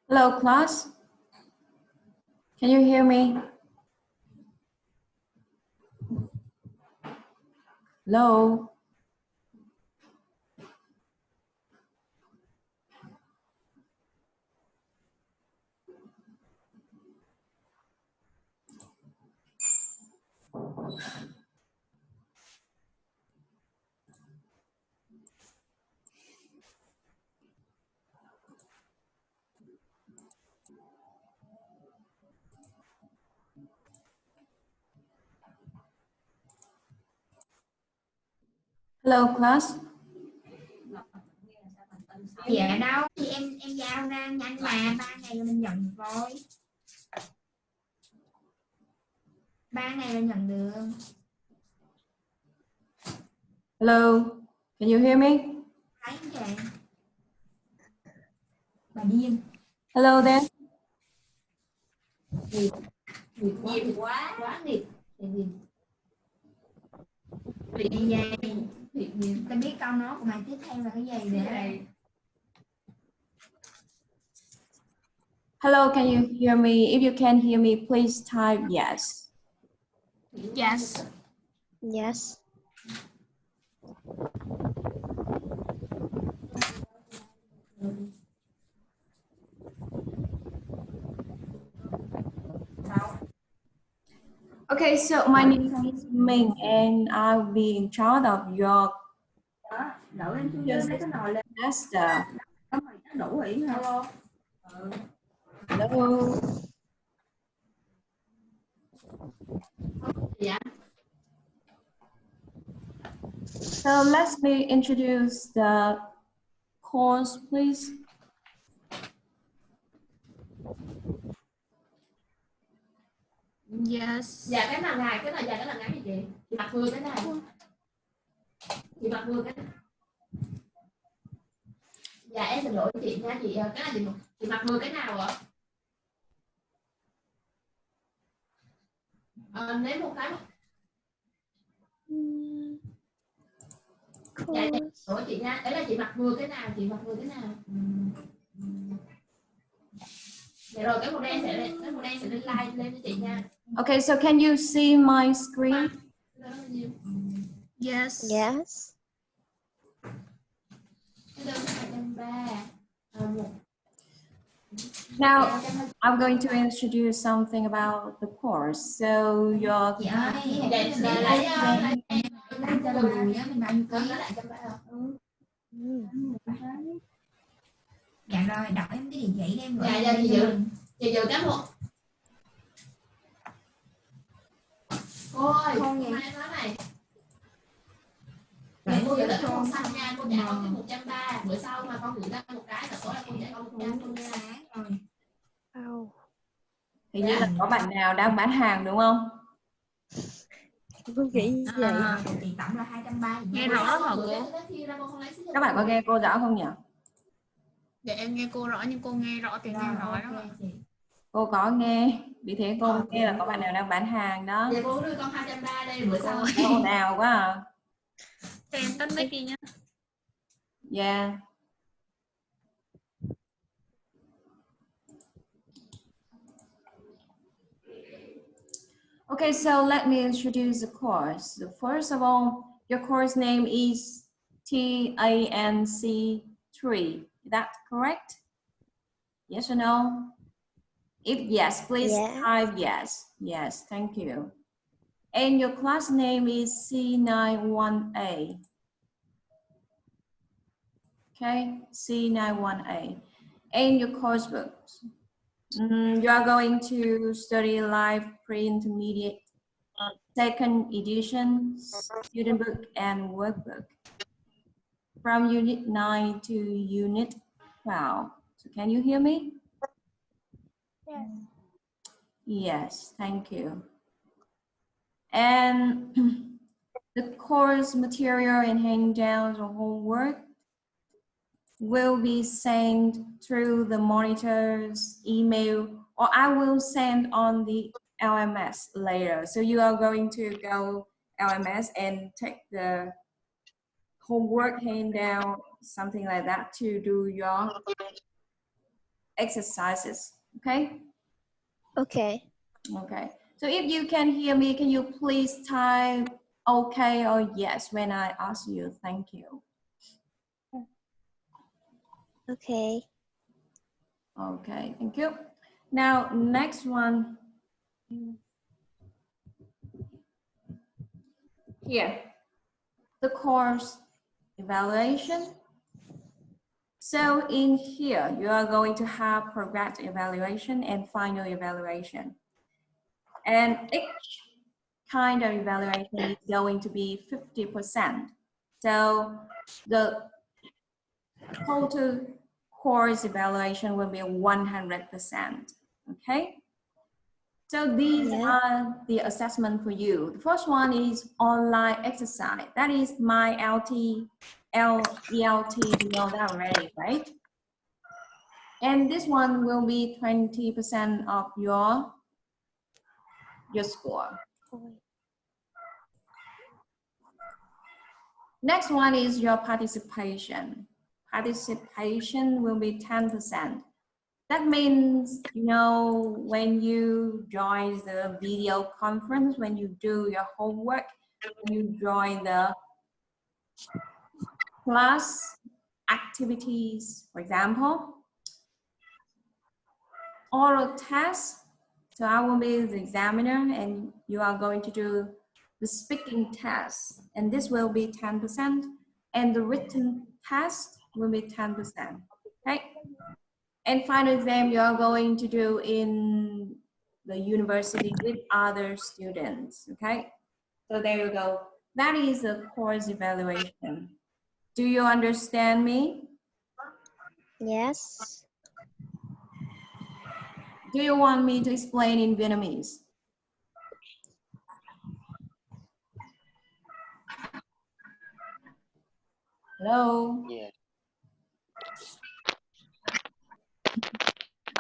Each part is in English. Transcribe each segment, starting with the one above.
Hello, class. Can you hear me? Hello. Hello, class. Dạ đâu thì em giao ra nhanh mà 3 ngày là mình nhận rồi. 3 ngày là nhận được. Hello. Can you hear me? Thấy không chị? Bà điên. Hello there. Nghiệp quá nghiệp. Việc gì? Ta biết câu nói của mày tiếp theo là cái gì để Hello, can you hear me? If you can hear me, please type yes. Yes. Yes. Okay, so my name is Ming and I'll be in charge of your đổ lên xuống dưới lấy cái nồi lên. semester. Có mày nó đủ hỉ hả? Hello. Dạ. So let me introduce the course, please. Yes. Dạ cái nào dài, cái nào dài, cái nào ngắn gì chị? Chị mặc vừa cái này. Chị mặc vừa cái này. Dạ em xin lỗi chị nha chị, cái này chị mặc vừa cái nào ạ? Lấy một cái. Dạ em xin lỗi chị nha, đấy là chị mặc vừa cái nào, chị mặc vừa cái nào? Dạ rồi cái màu đen sẽ lên, like lên cho chị nha. Okay, so can you see my screen? Yes. Yes. Now, I'm going to introduce something about the course. So your Chị ơi, lấy cho mình nhớ mình bao nhiêu ký lại cho bà. Dạ rồi, đọc em cái địa chỉ em gửi. Dạ chị giữ cái một. Ôi, không gì em nói này. Rồi cô gửi cái màu xanh nha, cô trả con cái 130. Bữa sau mà con gửi ra một cái là tối là cô trả con 100 luôn nha. Rồi. Hình như là có bạn nào đang bán hàng đúng không? Không nghĩ vậy. Tiền tổng là 230. Nghe rõ hả cô? Các bạn có nghe cô rõ không nhỉ? Để em nghe cô rõ nhưng cô nghe rõ tiếng em nói đó. Cô có nghe, vì thế cô nghe là có bạn nào đang bán hàng đó. Dạ cô đưa con 230 đây bữa sau. Cô nào quá à. Cho em tắt mic đi nhá. Yeah. Okay, so let me introduce the course. So first of all, your course name is TANC3. Is that correct? Yes or no? If yes, please type yes. Yes, thank you. And your class name is C91A. Okay, C91A. And your course books. You are going to study live pre-intermediate second edition student book and workbook from unit 9 to unit 12. So can you hear me? Yes. Yes, thank you. And the course material and handouts or homework will be sent through the monitor's email, or I will send on the LMS later. So you are going to go LMS and take the homework handout, something like that, to do your exercises. Okay? Okay. Okay. So if you can hear me, can you please type okay or yes when I ask you? Thank you. Okay. Okay, thank you. Now, next one. Here, the course evaluation. So in here, you are going to have progress evaluation and final evaluation. And each kind of evaluation is going to be 50%. So the total course evaluation will be 100%. Okay? So these are the assessment for you. The first one is online exercise. That is my ELT, you know that already, right? And this one will be 20% of your score. Next one is your participation. Participation will be 10%. That means, you know, when you join the video conference, when you do your homework, when you join the class activities, for example, oral test. So I will be the examiner and you are going to do the speaking test, and this will be 10%, and the written test will be 10%, okay? And final exam you are going to do in the university with other students, okay? So there you go. That is a course evaluation. Do you understand me? Yes. Do you want me to explain in Vietnamese? Hello? Yes.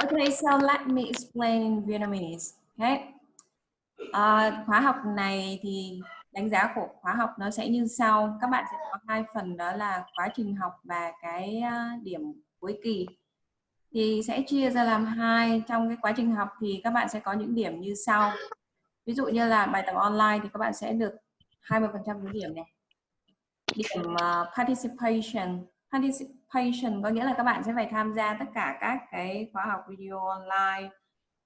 Okay, so let me explain in Vietnamese. Okay. Khóa học này thì đánh giá của khóa học nó sẽ như sau. Các bạn sẽ có hai phần, đó là quá trình học và cái điểm cuối kỳ. Thì sẽ chia ra làm hai. Trong cái quá trình học thì các bạn sẽ có những điểm như sau. Ví dụ như là bài tập online thì các bạn sẽ được 20% cái điểm này. Điểm participation. Participation có nghĩa là các bạn sẽ phải tham gia tất cả các cái khóa học video online,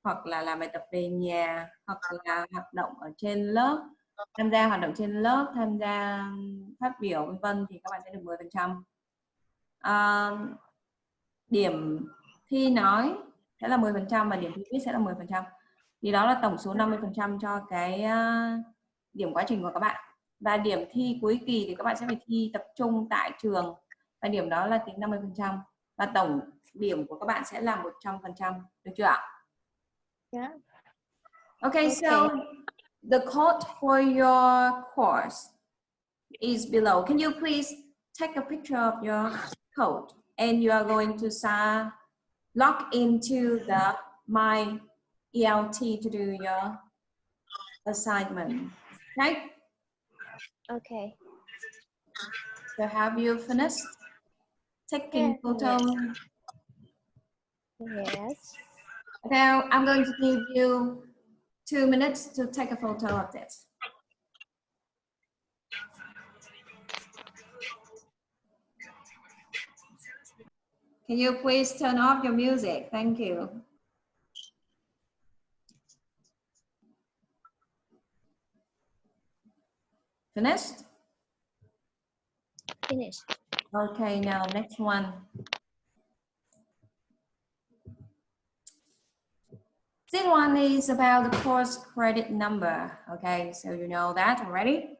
hoặc là làm bài tập về nhà, hoặc là hoạt động ở trên lớp, tham gia hoạt động trên lớp, tham gia phát biểu vân vân, thì các bạn sẽ được 10%. Điểm thi nói sẽ là 10% và điểm thi viết sẽ là 10%. Thì đó là tổng số 50% cho cái điểm quá trình của các bạn. Và điểm thi cuối kỳ thì các bạn sẽ phải thi tập trung tại trường, và điểm đó là tính 50%, và tổng điểm của các bạn sẽ là 100%, được chưa ạ? Yeah. Okay, so the code for your course is below. Can you please take a picture of your code, and you are going to log into the My ELT to do your assignment, okay? Okay. So have you finished taking photos? Yes. Now I'm going to give you 2 minutes to take a photo of this. Can you please turn off your music? Thank you. Finished? Finished. Okay, now next one. This one is about the course credit number. Okay, so you know that already.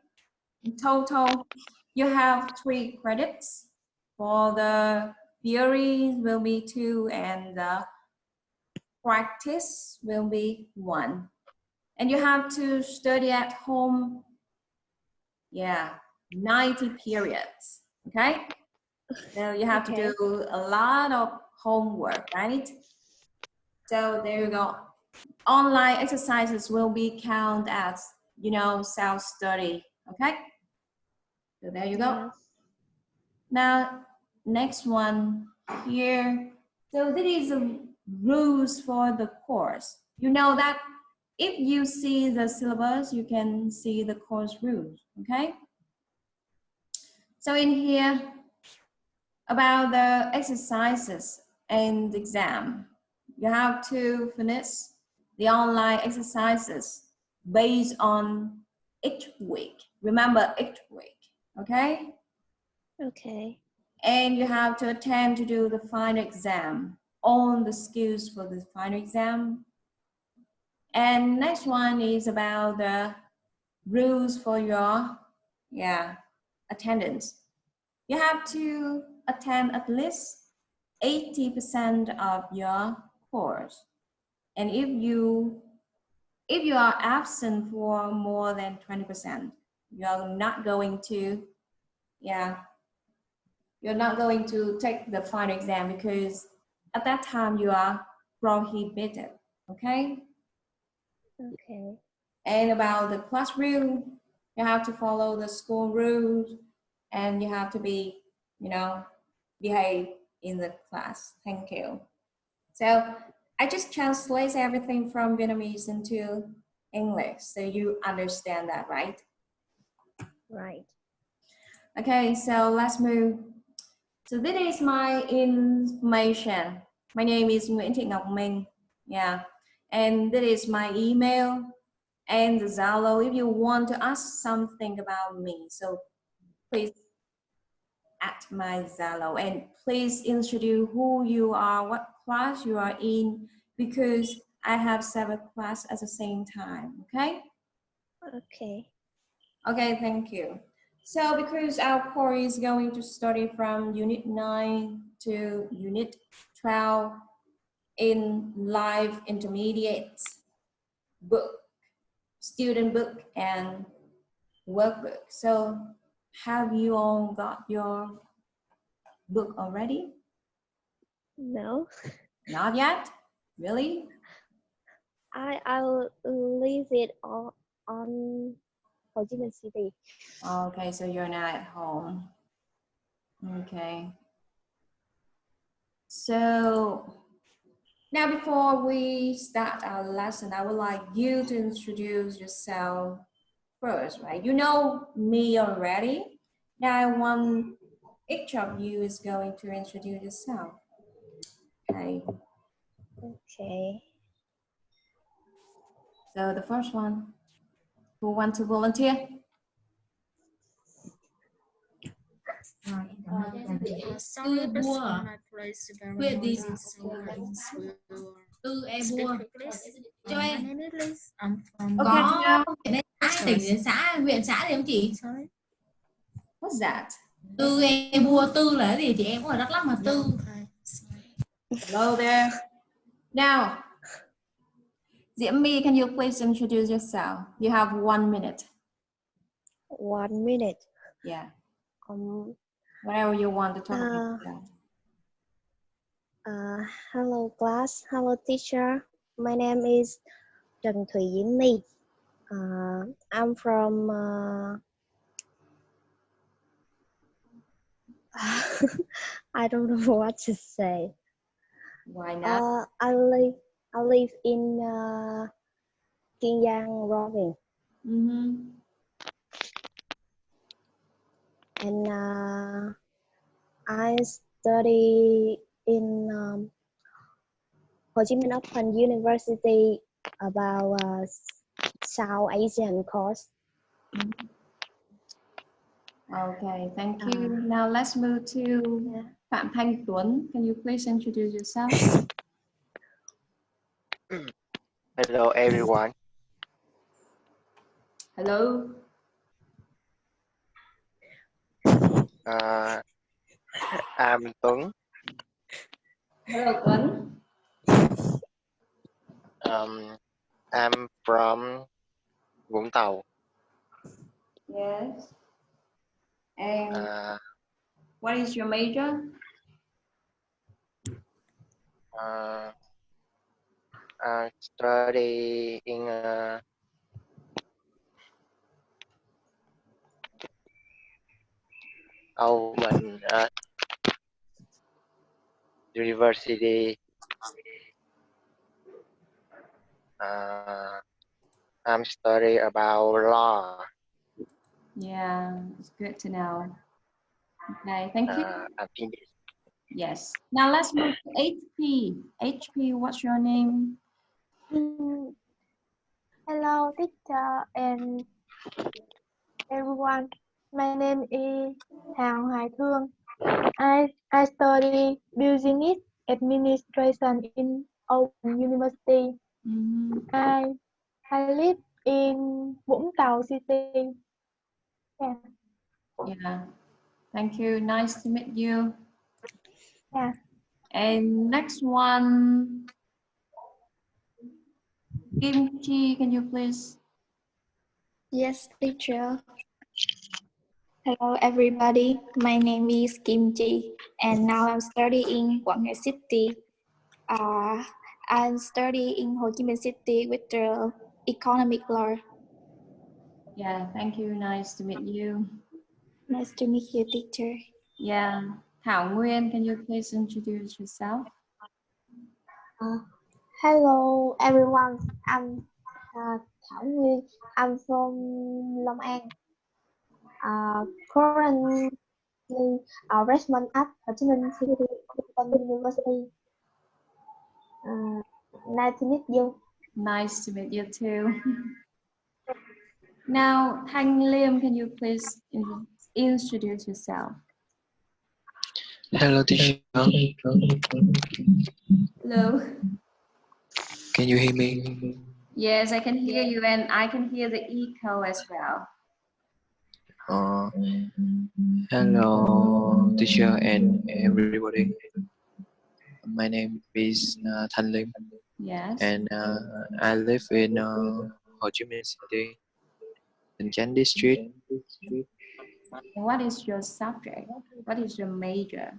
In total, you have 3 credits. For the theory will be 2, and the practice will be 1. And you have to study at home, 90 periods, okay? So you have to do a lot of homework, right? So there you go. Online exercises will be counted as, you know, self-study, okay? So there you go. Yes. Now, next one here. So this is a rules for the course. You know that if you see the syllabus, you can see the course rules, okay? So in here, about the exercises and exam, you have to finish the online exercises based on each week. Remember, each week, okay? Okay. And you have to attend to do the final exam, on the skills for the final exam. And next one is about the rules for your attendance. You have to attend at least 80% of your course. And if you are absent for more than 20%, you're not going to take the final exam, because at that time you are prohibited, okay? Okay. And about the class rule, you have to follow the school rules, and you have to be, behave in the class. Thank you. So I just translate everything from Vietnamese into English, so you understand that, right? Right. Okay, so let's move. So this is my information. My name is Nguyễn Thị Ngọc Minh. Yeah, and this is my email and the Zalo if you want to ask something about me. So please at my Zalo, and please introduce who you are, what class you are in, because I have several classes at the same time, okay? Okay. Okay, thank you. So because our course is going to study from Unit 9 to Unit 12 in live intermediate book, student book and workbook. So have you all got your book already? No. Not yet? Really? I'll leave it on Ho Chi Minh City. Okay, so you're not at home. Okay. So now before we start our lesson, I would like you to introduce yourself first, right? You know me already. Now I want each of you is going to introduce yourself. Okay. Okay. So the first one, who want to volunteer? Sorry, but my place very noisy, so I will Tư e speak bua quickly. cho em. My name is I'm from Okay, Có now, huyện tỉnh xã huyện xã thì không chị? Sorry. what's that? Tư e bua, Tư là cái gì chị? Em cũng ở Đắk Lắk mà Tư. Okay, sorry. Hello there. Now, Diễm My, can you please introduce yourself? You have 1 minute. 1 minute. Yeah. Whatever you want to talk about. Hello class. Hello teacher. My name is Trần Thùy Diễm My. I'm from I don't know what to say. Why not? I live in Kiên Giang province. And I study in Ho Chi Minh Open University about South Asian course. Okay, thank you. Now let's move to Phạm Thanh Tuấn. Can you please introduce yourself? Hello everyone. Hello. I'm Tuấn. Hello, Tuấn. I'm from Vũng Tàu. Yes. And what is your major? I study in Open University. I'm studying about law. Yeah, it's good to know. Okay, thank you. I think Yes. Now let's move to HP. HP, what's your name? Mm, Hello, teacher and everyone. My name is Thảo Hoài Thương. I study business administration in Open University. Mhm. I live in Vũng Tàu City. Yeah. Yeah, thank you. Nice to meet you. Yeah. And next one, Kimchi, can you please? Yes, teacher. Hello, everybody. My name is Kim Ji, and now I'm studying Quảng Ngãi City. I'm studying in Ho Chi Minh City with the economic law. Yeah, thank you. Nice to meet you. Nice to meet you, teacher. Yeah, Thảo Nguyên, can you please introduce yourself? Hello, everyone. I'm Thảo Nguyên. I'm from Long An. Currently a freshman at Ho Chi Minh City Open University. Nice to meet you. Nice to meet you too. Now, Thanh Liêm, can you please introduce yourself? Hello, teacher. Hello. Can you hear me? Yes, I can hear you, and I can hear the echo as well. Hello, teacher and everybody. My name is Thanh Lim, Yes. and I live in Ho Chi Minh City, in Chanh District. What is your subject? What is your major?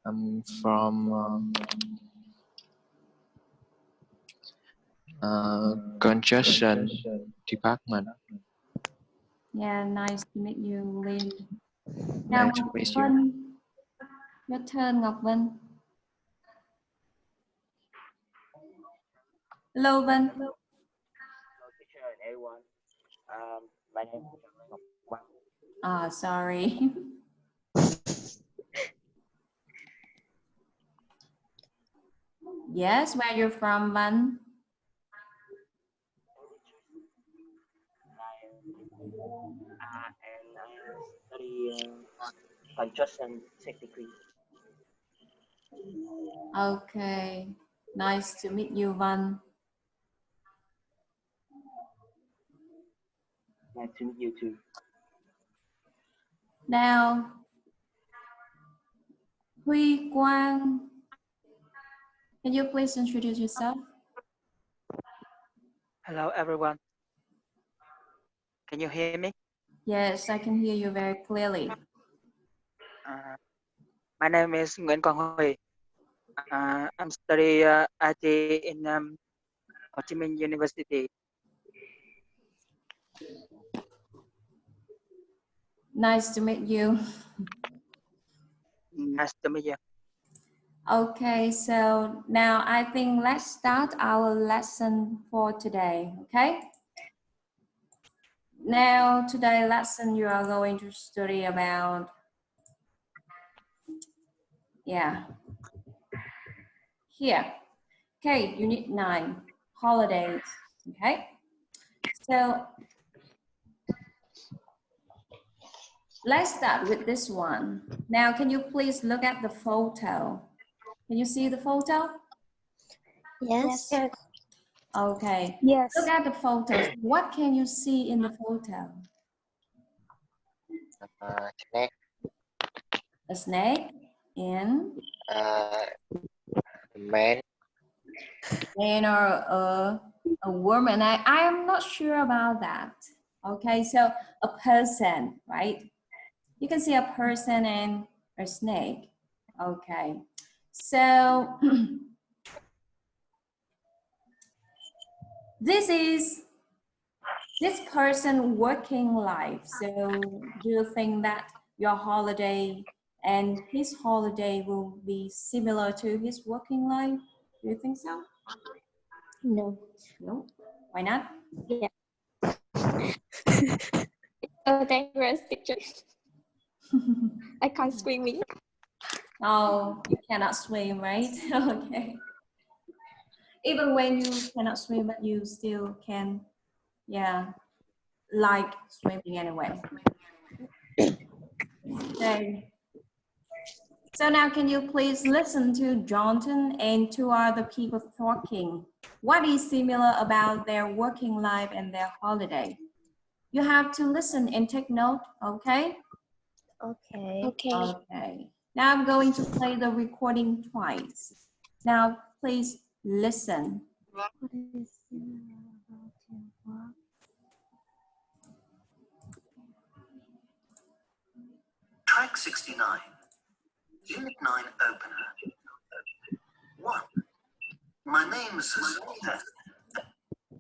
I'm from construction department. Yeah, nice to meet you, Lynn. Now, Nice to meet you. Vân, your turn, Ngọc Vân. Hello, Vân. Hello, teacher and everyone. My name is Ngọc Văn. Oh, sorry. Yes, where you're from, Vân? And I study construction technically. Okay, nice to meet you, Vân. Nice to meet you too. Now, Huy Quang, can you please introduce yourself? Hello, everyone. Can you hear me? Yes, I can hear you very clearly. My name is Nguyễn Quang Huy. I'm studying IT in Ho Chi Minh University. Nice to meet you. Nice to meet you. Okay, so now I think let's start our lesson for today, okay? Now, today's lesson you are going to study about, here. Okay, unit 9, holidays, okay? So, let's start with this one. Now, can you please look at the photo? Can you see the photo? Yes. Okay. Yes. Look at the photos. What can you see in the photo? Snake. A snake and Man. or a woman. I am not sure about that. Okay, so a person, right? You can see a person and a snake. Okay, so this is this person working life. So do you think that your holiday and his holiday will be similar to his working life? Do you think so? No. No. Why not? Yeah. Oh, dangerous teacher. I can't swimming. Oh, you cannot swim, right? Okay. Even when you cannot swim, but you still can, yeah, like swimming anyway. Okay. So now can you please listen to Jonathan and two other people talking? What is similar about their working life and their holiday? You have to listen and take note, okay? Okay. Okay. Okay. Now I'm going to play the recording twice. Now please listen. What is similar about your work? Track 69, Unit 9 Opener. 1. My name is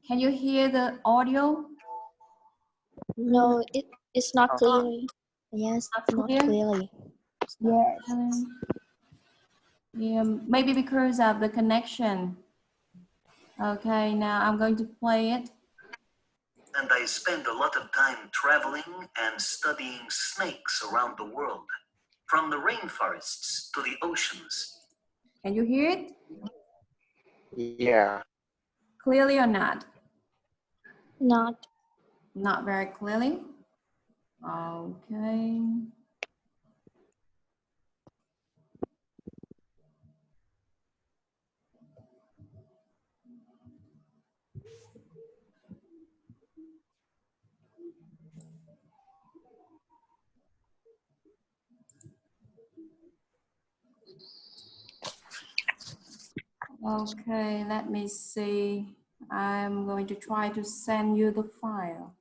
Can you hear the audio? No, it's not clearly. Yes, Not not clear? clearly. Yes. Yeah, maybe because of the connection. Okay, now I'm going to play it. and I spend a lot of time traveling and studying snakes around the world, from the rainforests to the oceans. Can you hear it Yeah. clearly or not? Not. Not very clearly. Okay. Okay, let me see. I'm going to try to send you the file.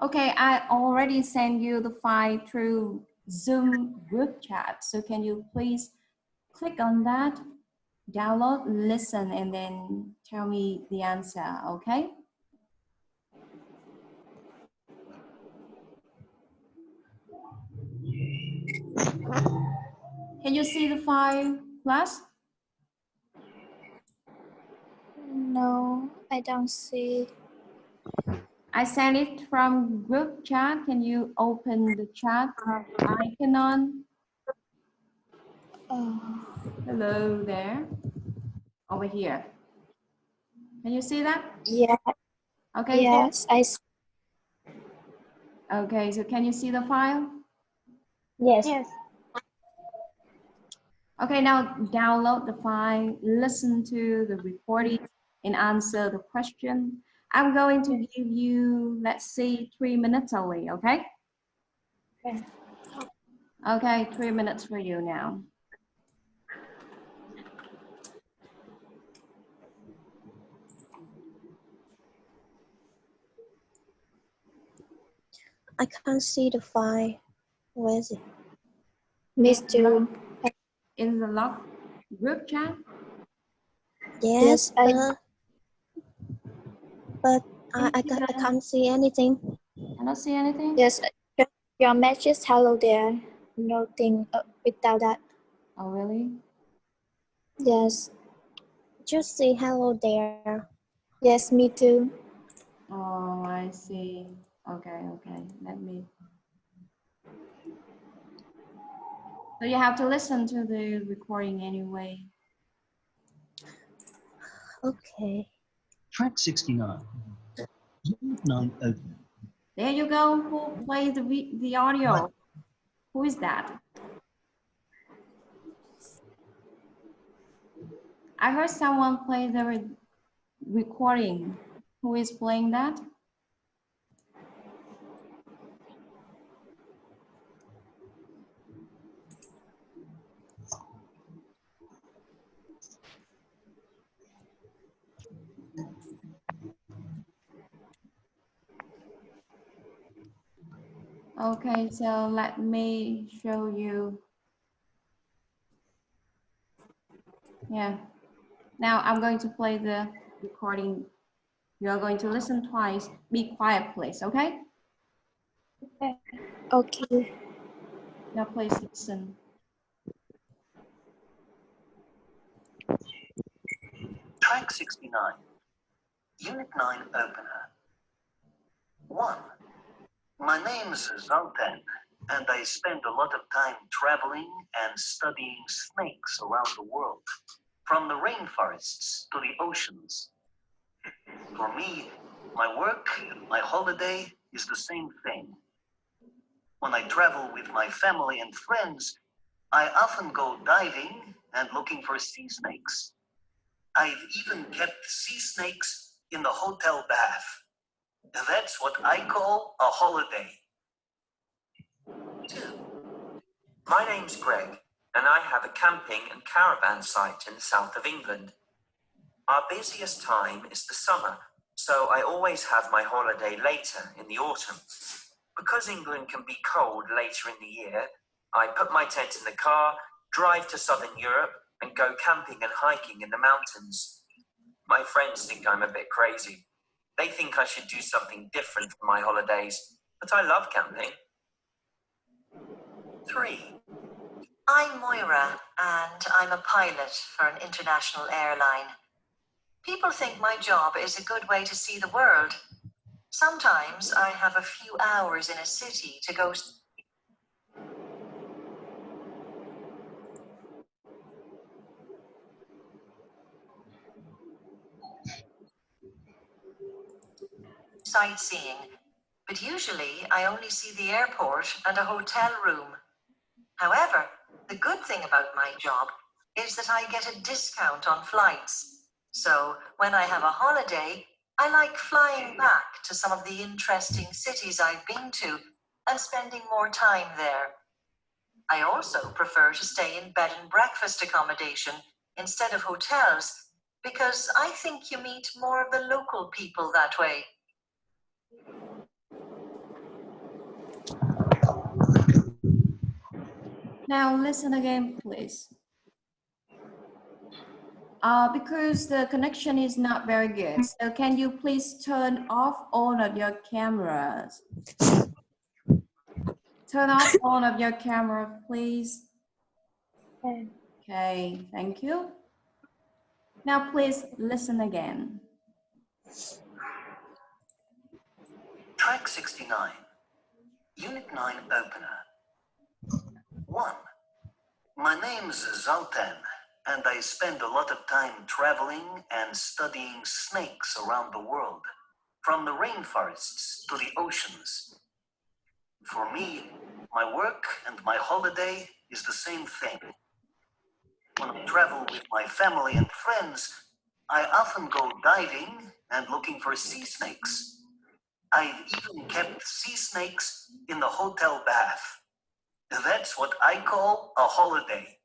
Okay, I already sent you the file through Zoom group chat. So can you please click on that, download, listen, and then tell me the answer, okay? Can you see the file, class? No, I don't see. I sent it from group chat. Can you open the chat icon on? Hello there, over here. Can you see that? Yeah. Okay. Yes, I see. Okay, so can you see the file? Yes. Okay, now download the file, listen to the recording, and answer the question. I'm going to give you, let's say, 3 minutes only, okay? Okay, 3 minutes for you now. I can't see the file. Where is it? Me too. In the log group chat? Yes, but I can't see anything. Cannot see anything? Yes, your message hello there. Nothing without that. Oh, really? Yes. Just say hello there. Yes, me too. Oh, I see. Okay, let me. So you have to listen to the recording anyway. Okay. Track 69, Unit 9 Opener. There you go. Who played the audio? Who is that? I heard someone play the recording. Who is playing that? Okay, so let me show you. Yeah. Now I'm going to play the recording. You're going to listen twice. Be quiet, please, okay? Okay. Now please listen. Track 69, Unit 9 Opener. 1. My name's Zoltan, and I spend a lot of time traveling and studying snakes around the world, from the rainforests to the oceans. For me, my work and my holiday is the same thing. When I travel with my family and friends, I often go diving and looking for sea snakes. I've even kept sea snakes in the hotel bath. That's what I call a holiday. 2. My name's Greg, and I have a camping and caravan site in the south of England. Our busiest time is the summer, so I always have my holiday later in the autumn. Because England can be cold later in the year, I put my tent in the car, drive to southern Europe, and go camping and hiking in the mountains. My friends think I'm a bit crazy. They think I should do something different for my holidays, but I love camping. 3. I'm Moira, and I'm a pilot for an international airline. People think my job is a good way to see the world. Sometimes I have a few hours in a city to go sightseeing, but usually I only see the airport and a hotel room. However, the good thing about my job is that I get a discount on flights. So when I have a holiday, I like flying back to some of the interesting cities I've been to and spending more time there. I also prefer to stay in bed and breakfast accommodation instead of hotels because I think you meet more of the local people that way. Now listen again, please. Because the connection is not very good, so can you please turn off all of your cameras? Turn off all of your camera, please. Okay, thank you. Now please listen again. Track 69, Unit 9 Opener. 1. My name's Zoltan, and I spend a lot of time traveling and studying snakes around the world, from the rainforests to the oceans. For me, my work and my holiday is the same thing. When I travel with my family and friends, I often go diving and looking for sea snakes. I've even kept sea snakes in the hotel bath. That's what I call a holiday.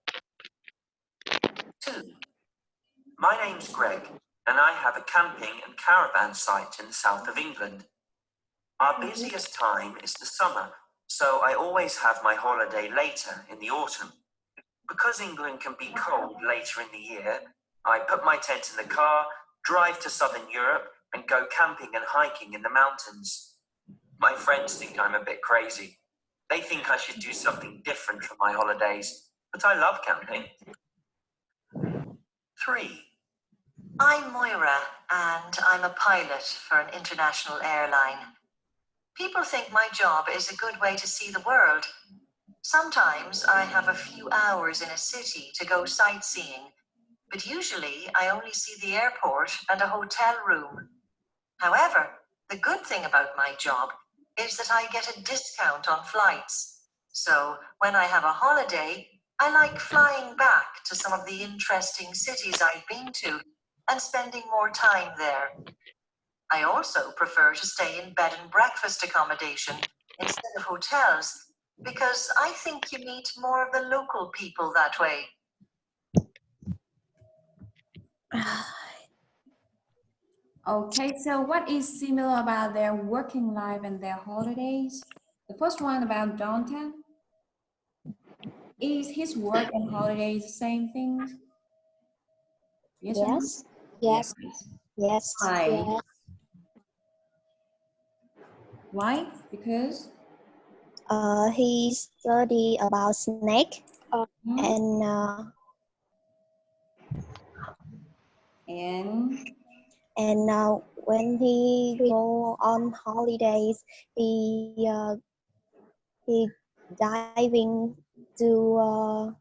2. My name's Greg, and I have a camping and caravan site in the south of England. Our busiest time is the summer, so I always have my holiday later in the autumn. Because England can be cold later in the year, I put my tent in the car, drive to southern Europe, and go camping and hiking in the mountains. My friends think I'm a bit crazy. They think I should do something different for my holidays, but I love camping. 3. I'm Moira, and I'm a pilot for an international airline. People think my job is a good way to see the world. Sometimes I have a few hours in a city to go sightseeing, but usually I only see the airport and a hotel room. However, the good thing about my job is that I get a discount on flights. So when I have a holiday, I like flying back to some of the interesting cities I've been to and spending more time there. I also prefer to stay in bed and breakfast accommodation instead of hotels because I think you meet more of the local people that way. Okay, so what is similar about their working life and their holidays? The first one about Downtown. Is his work and holidays the same things? Yes. Or no? Yes. Yes. Yes. Why? Yes. Why? Because? He study about snake Hmm? and when he go on holidays, he diving to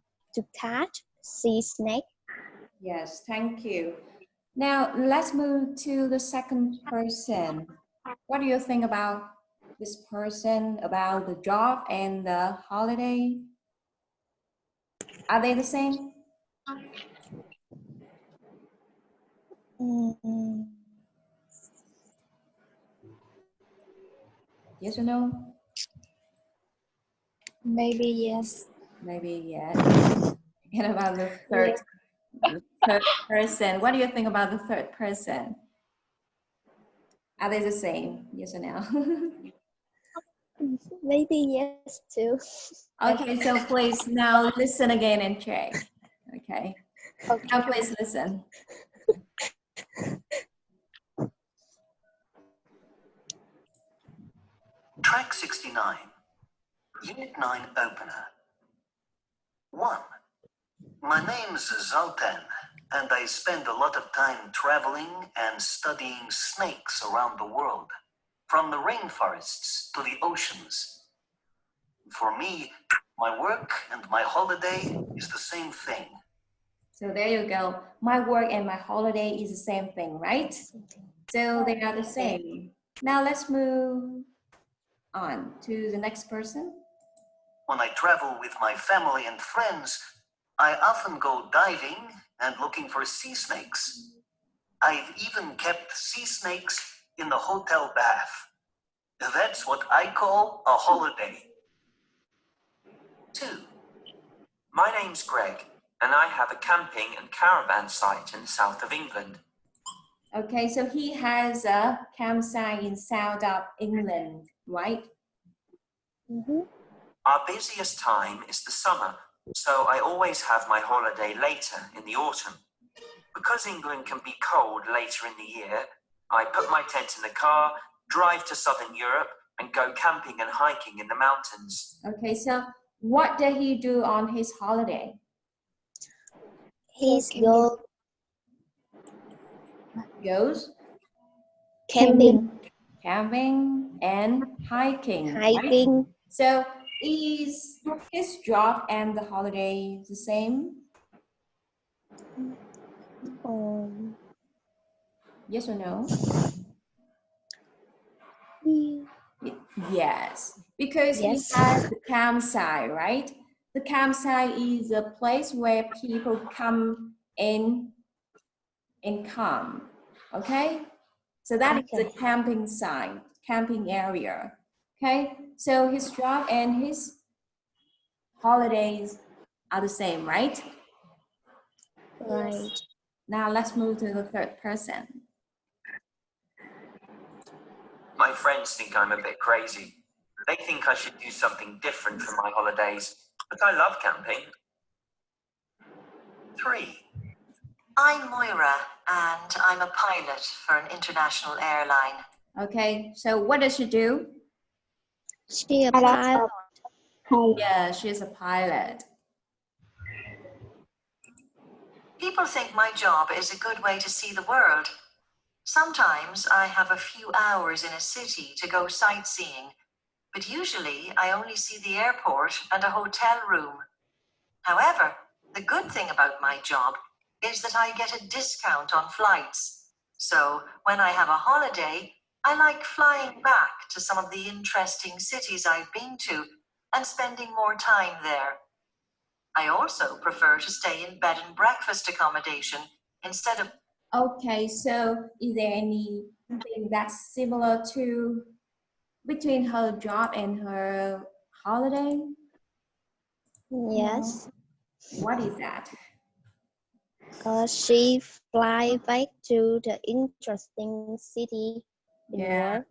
catch sea snake. Yes, thank you. Now let's move to the second person. What do you think about this person, about the job and the holiday? Are they the same? Yes or no? Maybe yes. Maybe yes. And about the third, the third person, what do you think about the third person? Are they the same? Yes or no? Maybe yes too. Okay, so please now listen again and check. Okay. Now please listen. Track 69, Unit 9 Opener. 1. My name's Zoltan, and I spend a lot of time traveling and studying snakes around the world, from the rainforests to the oceans. For me, my work and my holiday is the same thing. So there you go. My work and my holiday is the same thing, right? So they are the same. Now let's move on to the next person. When I travel with my family and friends, I often go diving and looking for sea snakes. I've even kept sea snakes in the hotel bath. That's what I call a holiday. 2. My name's Greg, and I have a camping and caravan site in the south of England. Okay, so he has a campsite in south of England, right? Our busiest time is the summer, so I always have my holiday later in the autumn. Because England can be cold later in the year, I put my tent in the car, drive to southern Europe, and go camping and hiking in the mountains. Okay, so what did he do on his holiday? He's Goes camping. Camping and hiking. Hiking. Right? So is his job and the holiday the same? Yes or no? Yes, because he has the campsite, right? The campsite is a place where people come in and camp, okay? So that is the camping site, camping area, okay? So his job and his holidays are the same, right? Right. Now let's move to the third person. My friends think I'm a bit crazy. They think I should do something different for my holidays, but I love camping. 3. I'm Moira, and I'm a pilot for an international airline. Okay, so what does she do? She a pilot. Yeah, she's a pilot. People think my job is a good way to see the world. Sometimes I have a few hours in a city to go sightseeing, but usually I only see the airport and a hotel room. However, the good thing about my job is that I get a discount on flights. So when I have a holiday, I like flying back to some of the interesting cities I've been to and spending more time there. I also prefer to stay in bed and breakfast accommodation instead of... Okay, so is there anything that's similar to between her job and her holiday? Yes. What is that? She fly back to the interesting city in world.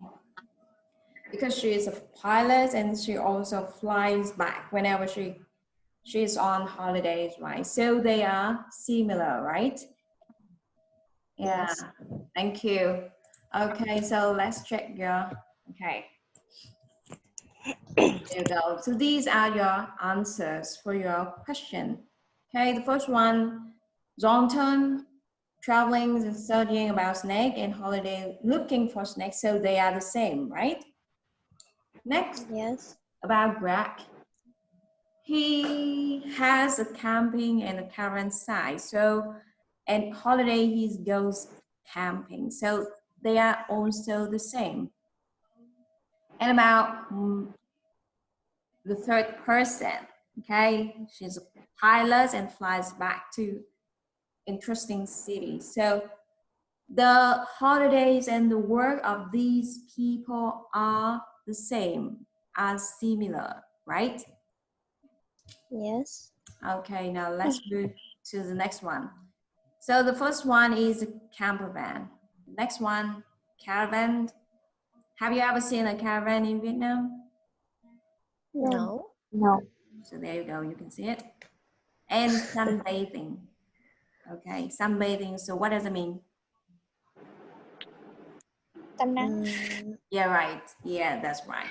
Because she is a pilot and she also flies back whenever she's on holidays, right? So they are similar, right? Yeah. Yes. Thank you. Okay, so let's check your, okay. There you go. So these are your answers for your question. Okay, the first one, Zonton, traveling and studying about snake, and holiday looking for snakes. So they are the same, right? Next, Yes. about Greg. He has a camping and a caravan site. So, and holiday he goes camping. So they are also the same. And about the third person, okay? She's a pilot and flies back to interesting city. So the holidays and the work of these people are the same, are similar, right? Yes. Okay, now let's move to the next one. So the first one is a camper van. Next one, caravan. Have you ever seen a caravan in Vietnam? No. No. So there you go, you can see it. And sunbathing. Okay, sunbathing. So what does it mean? Yeah, right. Yeah, that's right.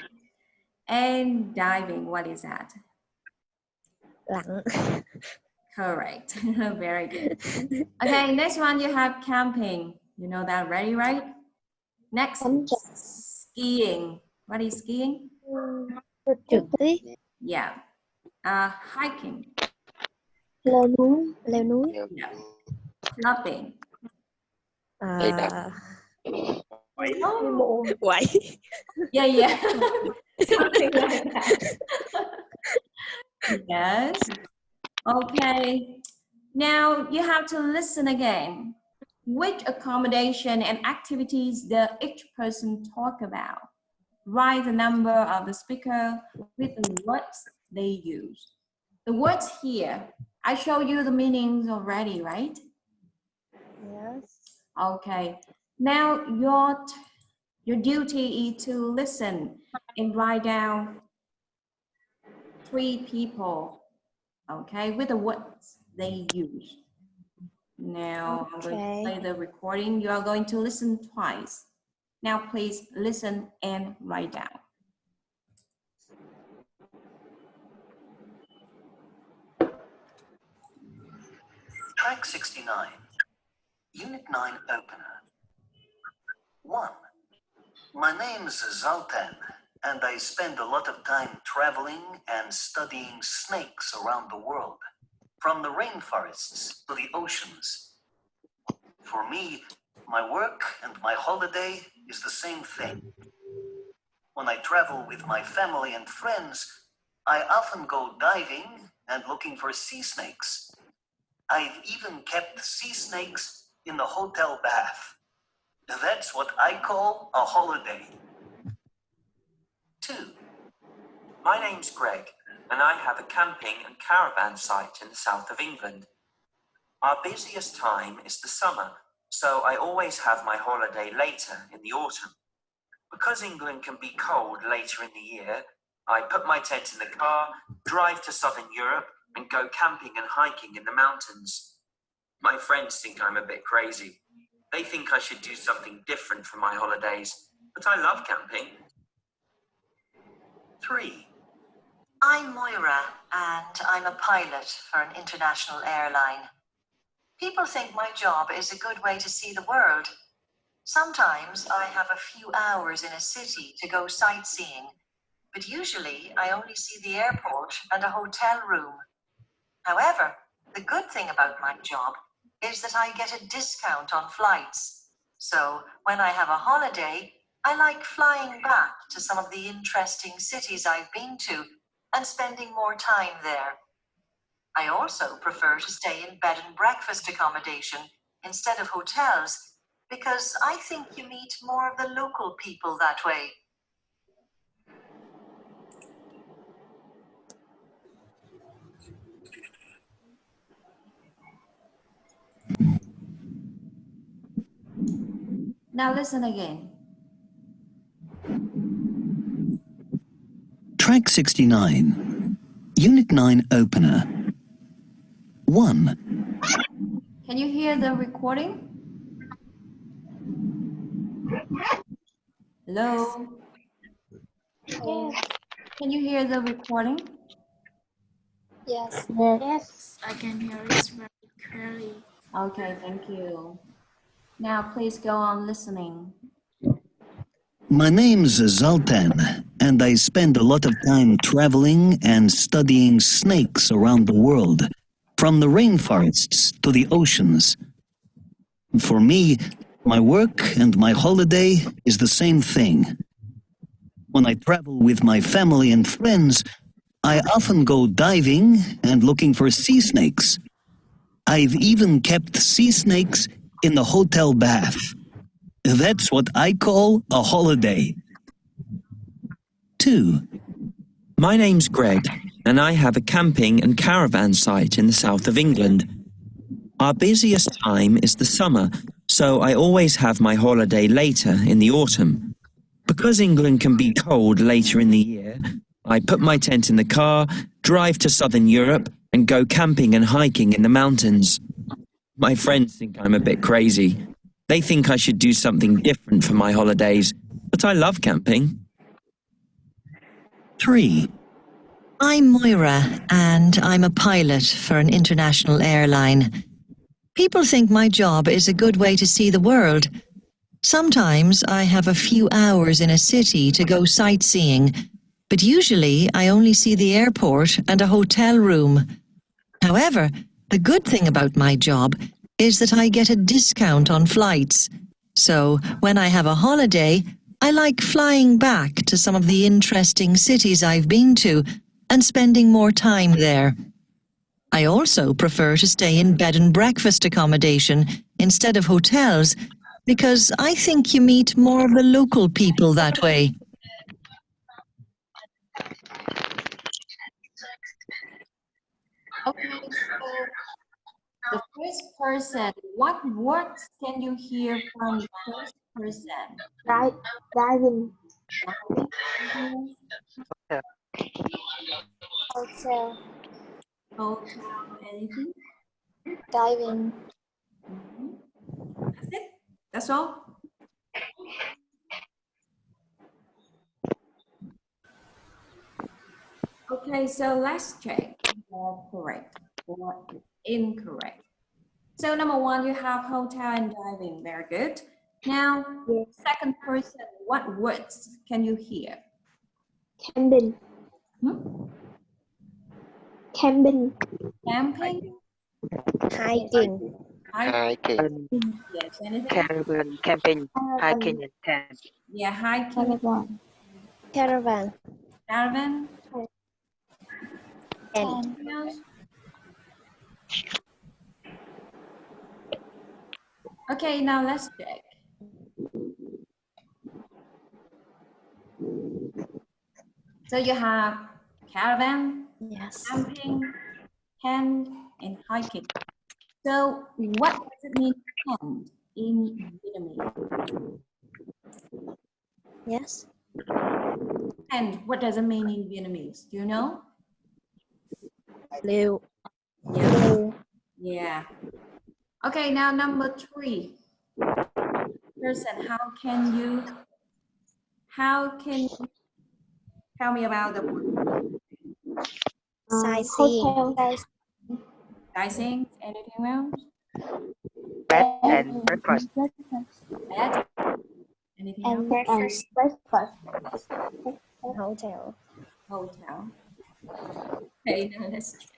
And diving, what is that? Lặn. Correct. Very good. Okay, next one you have camping. You know that already, right? Next, skiing. What is skiing? Trượt tuyết. Yeah. Hiking. Leo núi. Leo núi. Yeah. Clubbing. Quậy. Yeah, yeah. Something like that. Yes. Okay. Now you have to listen again. Which accommodation and activities does each person talk about? Write the number of the speaker with the words they use. The words here, I show you the meanings already, right? Yes. Okay. Now your duty is to listen and write down 3 people, okay, with the words they use. Now I'm going to play the recording. You are going to listen twice. Now please listen and write down. Track 69, Unit 9 Opener. 1. My name's Zoltan, and I spend a lot of time traveling and studying snakes around the world, from the rainforests to the oceans. For me, my work and my holiday is the same thing. When I travel with my family and friends, I often go diving and looking for sea snakes. I've even kept sea snakes in the hotel bath. That's what I call a holiday. 2. My name's Greg, and I have a camping and caravan site in the south of England. Our busiest time is the summer, so I always have my holiday later in the autumn. Because England can be cold later in the year, I put my tent in the car, drive to southern Europe, and go camping and hiking in the mountains. My friends think I'm a bit crazy. They think I should do something different for my holidays, but I love camping. 3. I'm Moira, and I'm a pilot for an international airline. People think my job is a good way to see the world. Sometimes I have a few hours in a city to go sightseeing, but usually I only see the airport and a hotel room. However, the good thing about my job is that I get a discount on flights. So when I have a holiday, I like flying back to some of the interesting cities I've been to and spending more time there. I also prefer to stay in bed and breakfast accommodation instead of hotels because I think you meet more of the local people that way. Now listen again. Track 69, Unit 9 Opener. 1. Can you hear the recording? Hello? Yes. Can you hear the recording? Yes. Yes, I can hear it very clearly. Okay, thank you. Now please go on listening. My name's Zoltan, and I spend a lot of time traveling and studying snakes around the world, from the rainforests to the oceans. For me, my work and my holiday is the same thing. When I travel with my family and friends, I often go diving and looking for sea snakes. I've even kept sea snakes in the hotel bath. That's what I call a holiday. 2. My name's Greg, and I have a camping and caravan site in the south of England. Our busiest time is the summer, so I always have my holiday later in the autumn. Because England can be cold later in the year, I put my tent in the car, drive to southern Europe, and go camping and hiking in the mountains. My friends think I'm a bit crazy. They think I should do something different for my holidays, but I love camping. 3. I'm Moira, and I'm a pilot for an international airline. People think my job is a good way to see the world. Sometimes I have a few hours in a city to go sightseeing, but usually I only see the airport and a hotel room. However, the good thing about my job is that I get a discount on flights. So when I have a holiday, I like flying back to some of the interesting cities I've been to and spending more time there. I also prefer to stay in bed and breakfast accommodation instead of hotels because I think you meet more of the local people that way. Okay, so the first person, what words can you hear from the first person? Diving. Yeah. Hotel. Hotel, anything? Diving. That's it? That's all? Okay, so let's check what correct or incorrect. So number 1, you have hotel and diving. Very good. Now, second person, what words can you hear? Camping. Camping. Camping? Hiking. Hiking. Yes, anything? Caravan, camping, hiking, and tent. Yeah, hiking. Caravan. Caravan. And Anything else? Okay, now let's check. So you have caravan, camping, tent, and hiking. So what does it mean tent in Vietnamese? yes. And what does it mean in Vietnamese? Do you know? Liu. Yeah. Yeah. Okay, now number 3. Person, how can you tell me about the Sightseeing. sightseeing? Anything else? Bed and breakfast. Bed. Anything else? Breakfast. Hotel. Hotel. Okay, now let's check.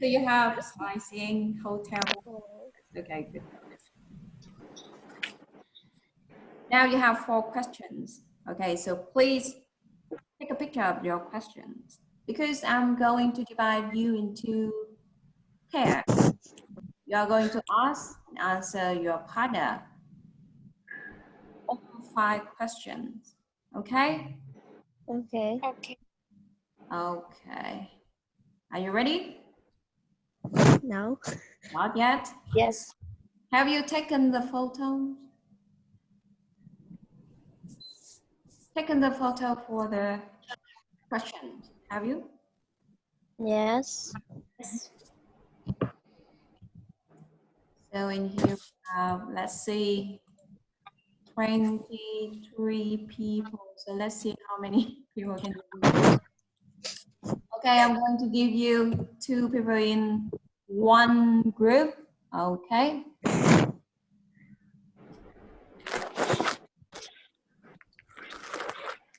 So you have sightseeing, hotel. Okay, good. Now you have 4 questions. Okay, so please take a picture of your questions because I'm going to divide you into pairs. You are going to ask and answer your partner all 5 questions. Okay? Okay. Okay. Okay. Are you ready? No. Not yet. Yes. Have you taken the photos? Taken the photo for the questions, have you? Yes. So in here we have, let's see, 23 people. So let's see how many people can do. Okay, I'm going to give you 2 people in one group. Okay.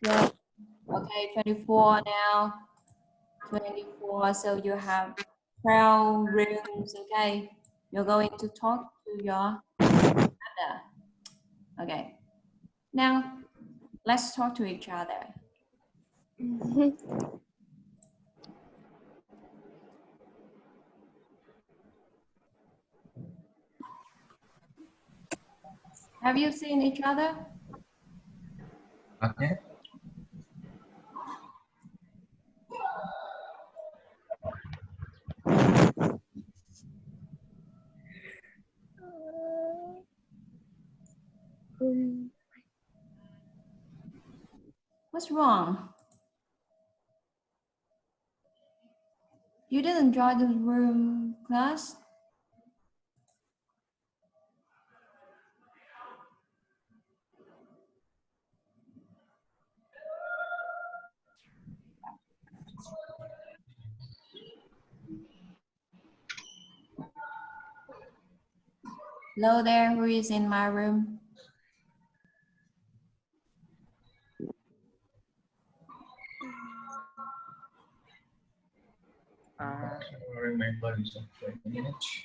So, okay, 24 now. 24, so you have 12 rooms, okay? You're going to talk to your other. Okay. Now, let's talk to each other. Have you seen each other? Okay. What's wrong? You didn't join the room class? Hello there, who is in my room? Remember is 20 minutes.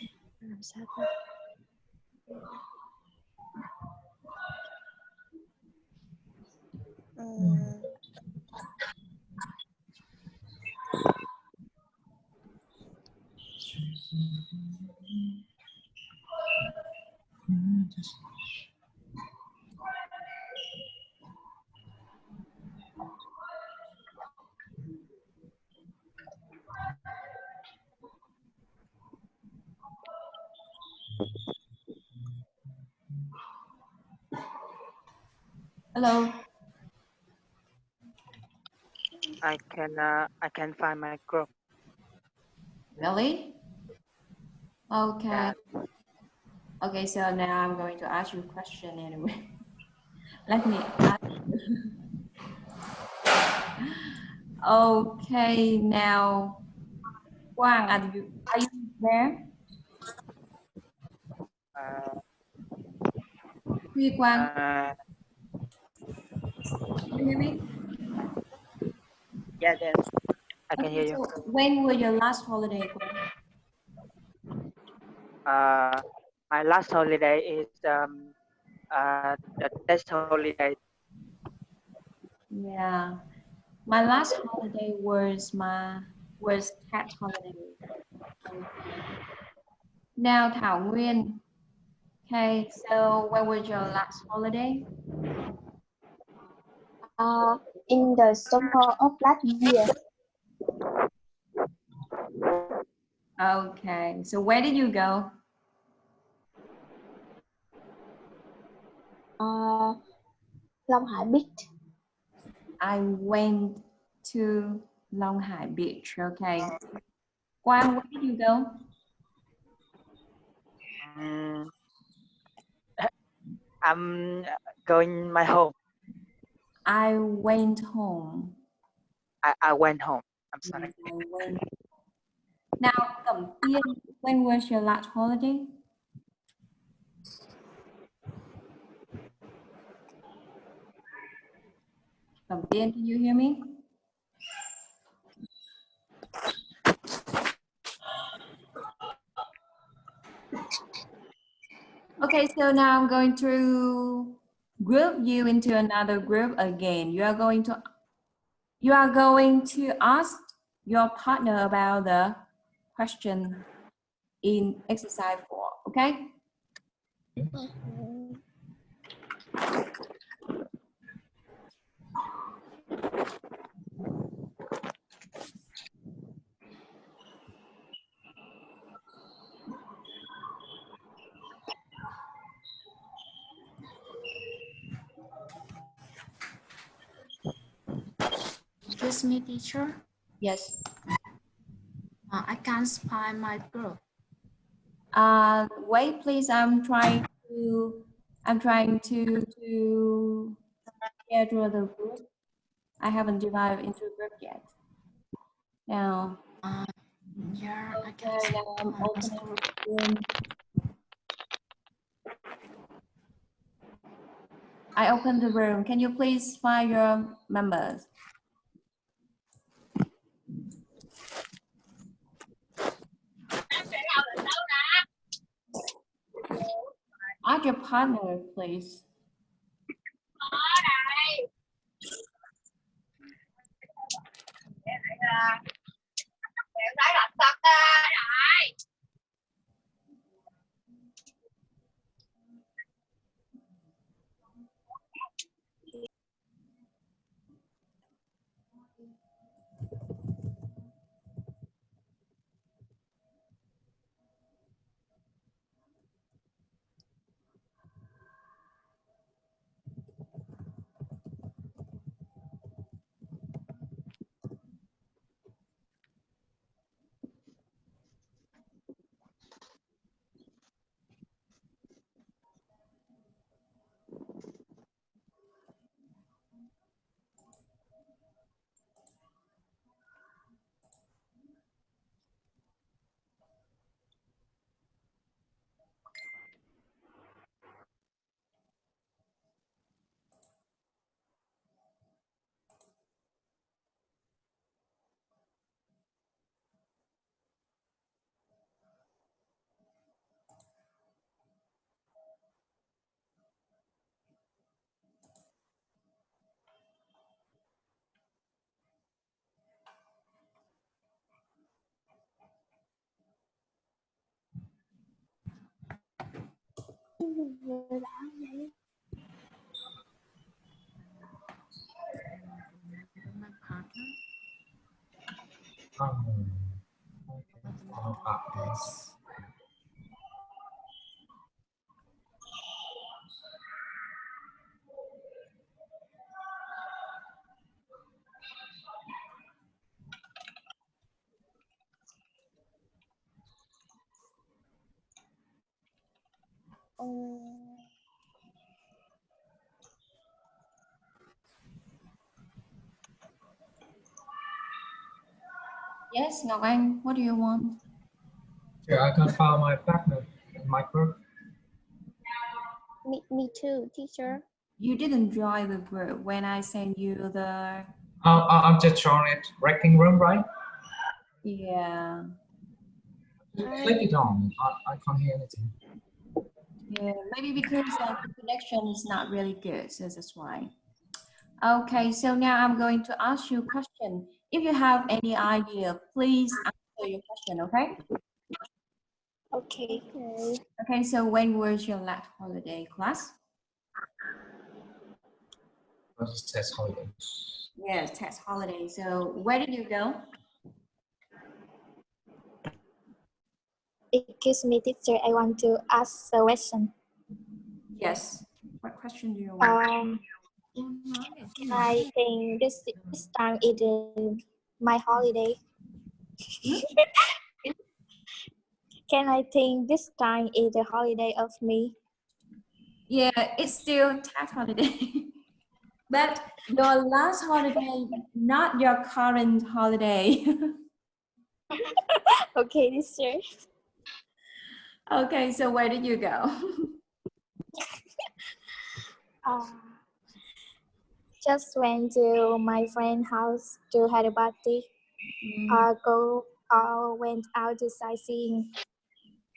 Hello. I can find my group. Really? Okay. Yeah. Okay, so now I'm going to ask you a question anyway. Let me ask you. Okay, now, Quang, are you there? Huy Quang, can you hear me? Yeah, yes, I can hear you. So when was your last holiday, Quang? My last holiday is the test holiday. Yeah, my last holiday was cat holiday. Now Thảo Nguyên. Okay, so when was your last holiday? In the summer of last year. Okay, so where did you go? Long Hải Beach. I went to Long Hải Beach. Okay. Quang, where did you go? I'm going my home. I went home. I went home. I'm sorry. Now, Cẩm Tiên, when was your last holiday? Cẩm Tiên, can you hear me? Okay, so now I'm going to group you into another group again. You are going to You are going to ask your partner about the question in exercise 4, okay? Excuse me, teacher. Yes. I can't find my group. Wait, please. I'm trying to schedule the group. I haven't divided into a group yet. Now, Yeah, I okay, can't now I'm find my opening group. the room. I opened the room. Can you please find your members? Add your partner, please. My partner. This. Yes, Ngọc Anh, what do you want? Yeah, I can't find my partner in my group. Me too, teacher. You didn't join the group when I sent you the... I'm just showing it. Wrecking room, right? Yeah. Click it on. I can't hear anything. Yeah, maybe because the connection is not really good, so that's why. Okay, so now I'm going to ask you a question. If you have any idea, please answer your question, okay? Okay. Okay, so when was your last holiday, class? Let's test holiday. Yes, test holiday. So where did you go? Excuse me, teacher. I want to ask a question. Yes. What question do you want? Can I think this time is my holiday? Can I think this time is a holiday of me? Yeah, it's still tax holiday. But your last holiday, not your current holiday. Okay, teacher. Okay, so where did you go? Just went to my friend's house to have a party. Went out to sightseeing.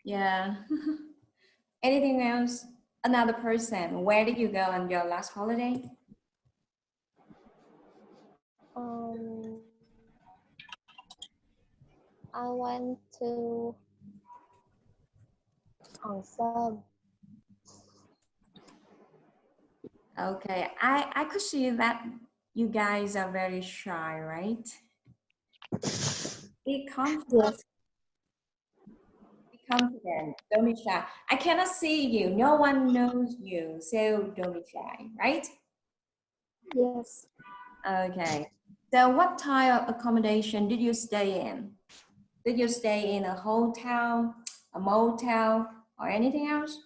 Yeah. Anything else? Another person. Where did you go on your last holiday? I went to Hòn Sơn. Okay, I could see that you guys are very shy, right? Be confident. Be confident. Don't be shy. I cannot see you. No one knows you, so don't be shy, right? Yes. Okay. So what type of accommodation did you stay in? Did you stay in a hotel, a motel, or anything else?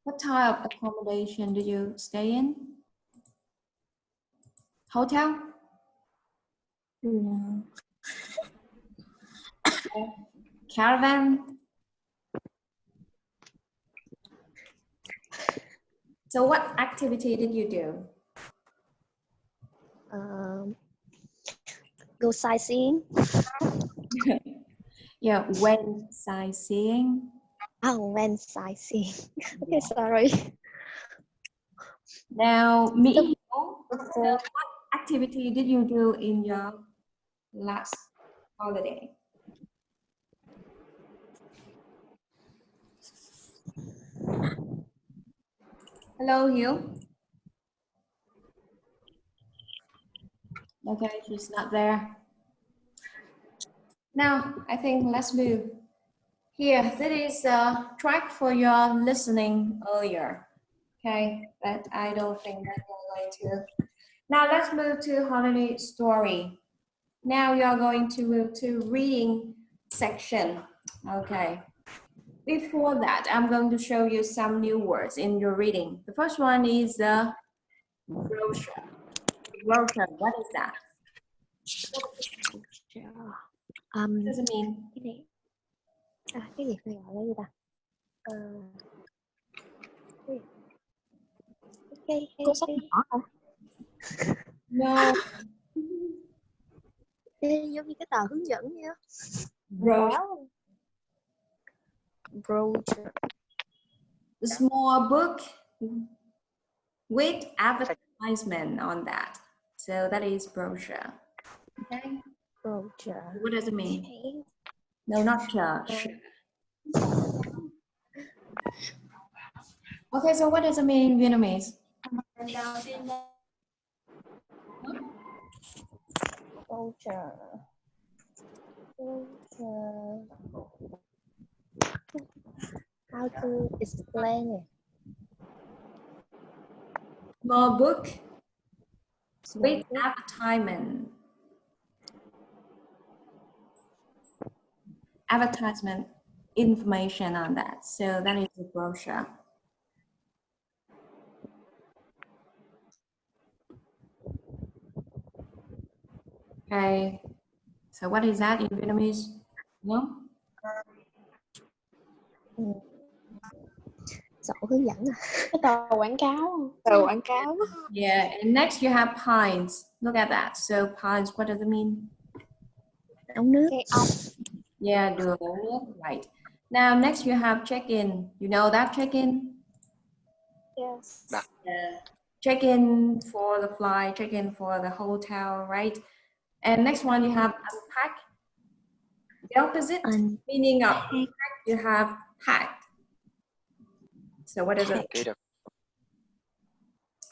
What type of accommodation did you stay in? Hotel? No. Caravan? So what activity did you do? Go sightseeing. Yeah, went sightseeing. Oh, went sightseeing. Okay, sorry. Now, Mỹ, what activity did you do in your last holiday? Hello, Hiếu. Okay, she's not there. Now, I think let's move. Here, this is a track for your listening earlier. Okay, but I don't think that you're going to. Now let's move to holiday story. Now you're going to move to reading section. Okay. Before that, I'm going to show you some new words in your reading. The first one is the brochure. Brochure, what is that? What does it mean? Cái gì phải gọi là gì ta? Cuốn sách nhỏ hả? No. Giống như cái tờ hướng dẫn vậy đó. Brochure. A small book with advertisement on that. So that is brochure. Okay. Brochure. What does it mean? No, not sure. Okay, so what does it mean in Vietnamese? Brochure. How to explain it? Small book with advertisement. Advertisement information on that. So that is a brochure. Okay. So what is that in Vietnamese? No? Sổ hướng dẫn à? Cái tờ quảng cáo. Tờ quảng cáo. Yeah, and next you have pints. Look at that. So pints, what does it mean? Ống nước. Cái ống. Yeah, đường ống nước, right. Now next you have check-in. You know that check-in? Yes. Check-in for the flight, check-in for the hotel, right? And next one you have unpack. The opposite meaning of unpack, you have packed. So what does it mean?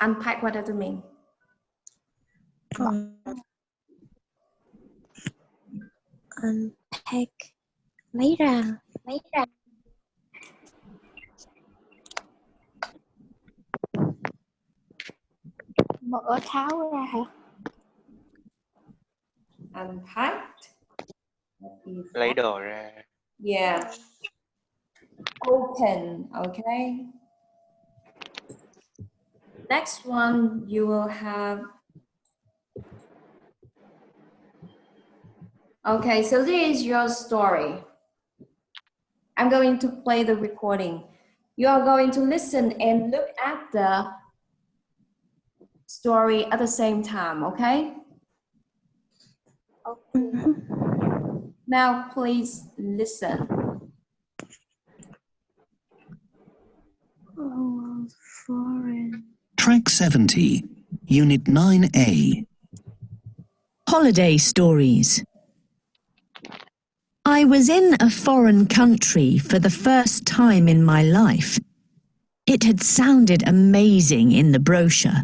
Unpack, what does it mean? Unpack. Lấy ra. Mở tháo ra hả? Unpacked. Lấy đồ ra. Yeah. Open, okay. Next one you will have. Okay, so this is your story. I'm going to play the recording. You are going to listen and look at the story at the same time, okay? Okay. Now please listen. Oh, foreign. Track 70, Unit 9A. Holiday stories. I was in a foreign country for the first time in my life. It had sounded amazing in the brochure.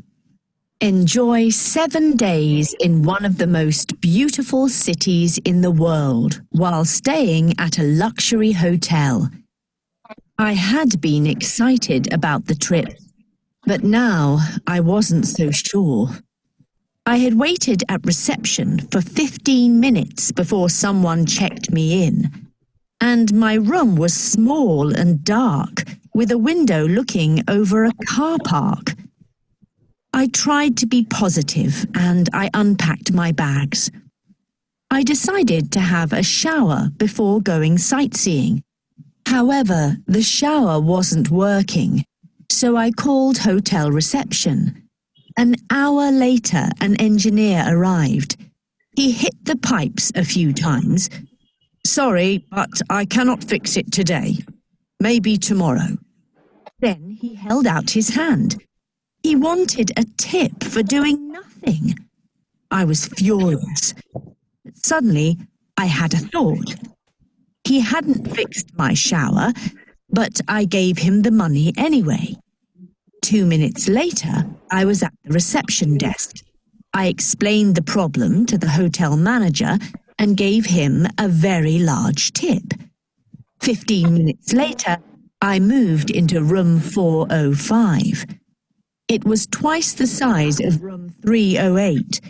Enjoy 7 days in one of the most beautiful cities in the world while staying at a luxury hotel. I had been excited about the trip, but now I wasn't so sure. I had waited at reception for 15 minutes before someone checked me in, and my room was small and dark with a window looking over a car park. I tried to be positive and I unpacked my bags. I decided to have a shower before going sightseeing. However, the shower wasn't working, so I called hotel reception. An hour later, an engineer arrived. He hit the pipes a few times. Sorry, but I cannot fix it today. Maybe tomorrow. Then he held out his hand. He wanted a tip for doing nothing. I was furious. Suddenly, I had a thought. He hadn't fixed my shower, but I gave him the money anyway. 2 minutes later, I was at the reception desk. I explained the problem to the hotel manager and gave him a very large tip. 15 minutes later, I moved into room 405. It was twice the size of room 308.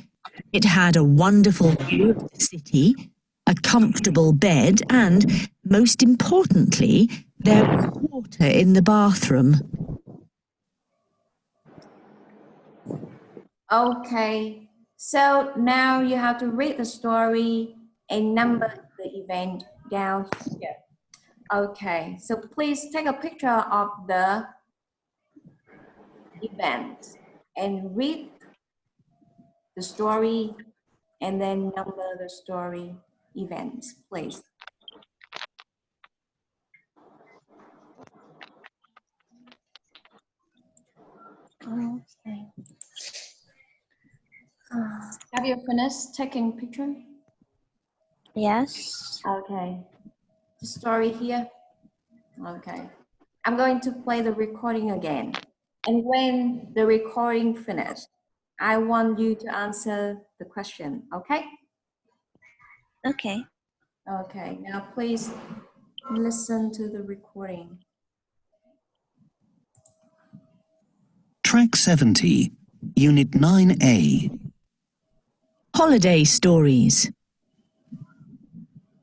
It had a wonderful view of the city, a comfortable bed, and, most importantly, there was water in the bathroom. Okay, so now you have to read the story and number the event down here. Okay, so please take a picture of the event and read the story and then number the story events, please. Okay. Have you finished taking picture? Yes. Okay. The story here. Okay. I'm going to play the recording again. And when the recording finished, I want you to answer the question, okay? Okay. Okay, now please listen to the recording. Track 70, Unit 9A. Holiday stories.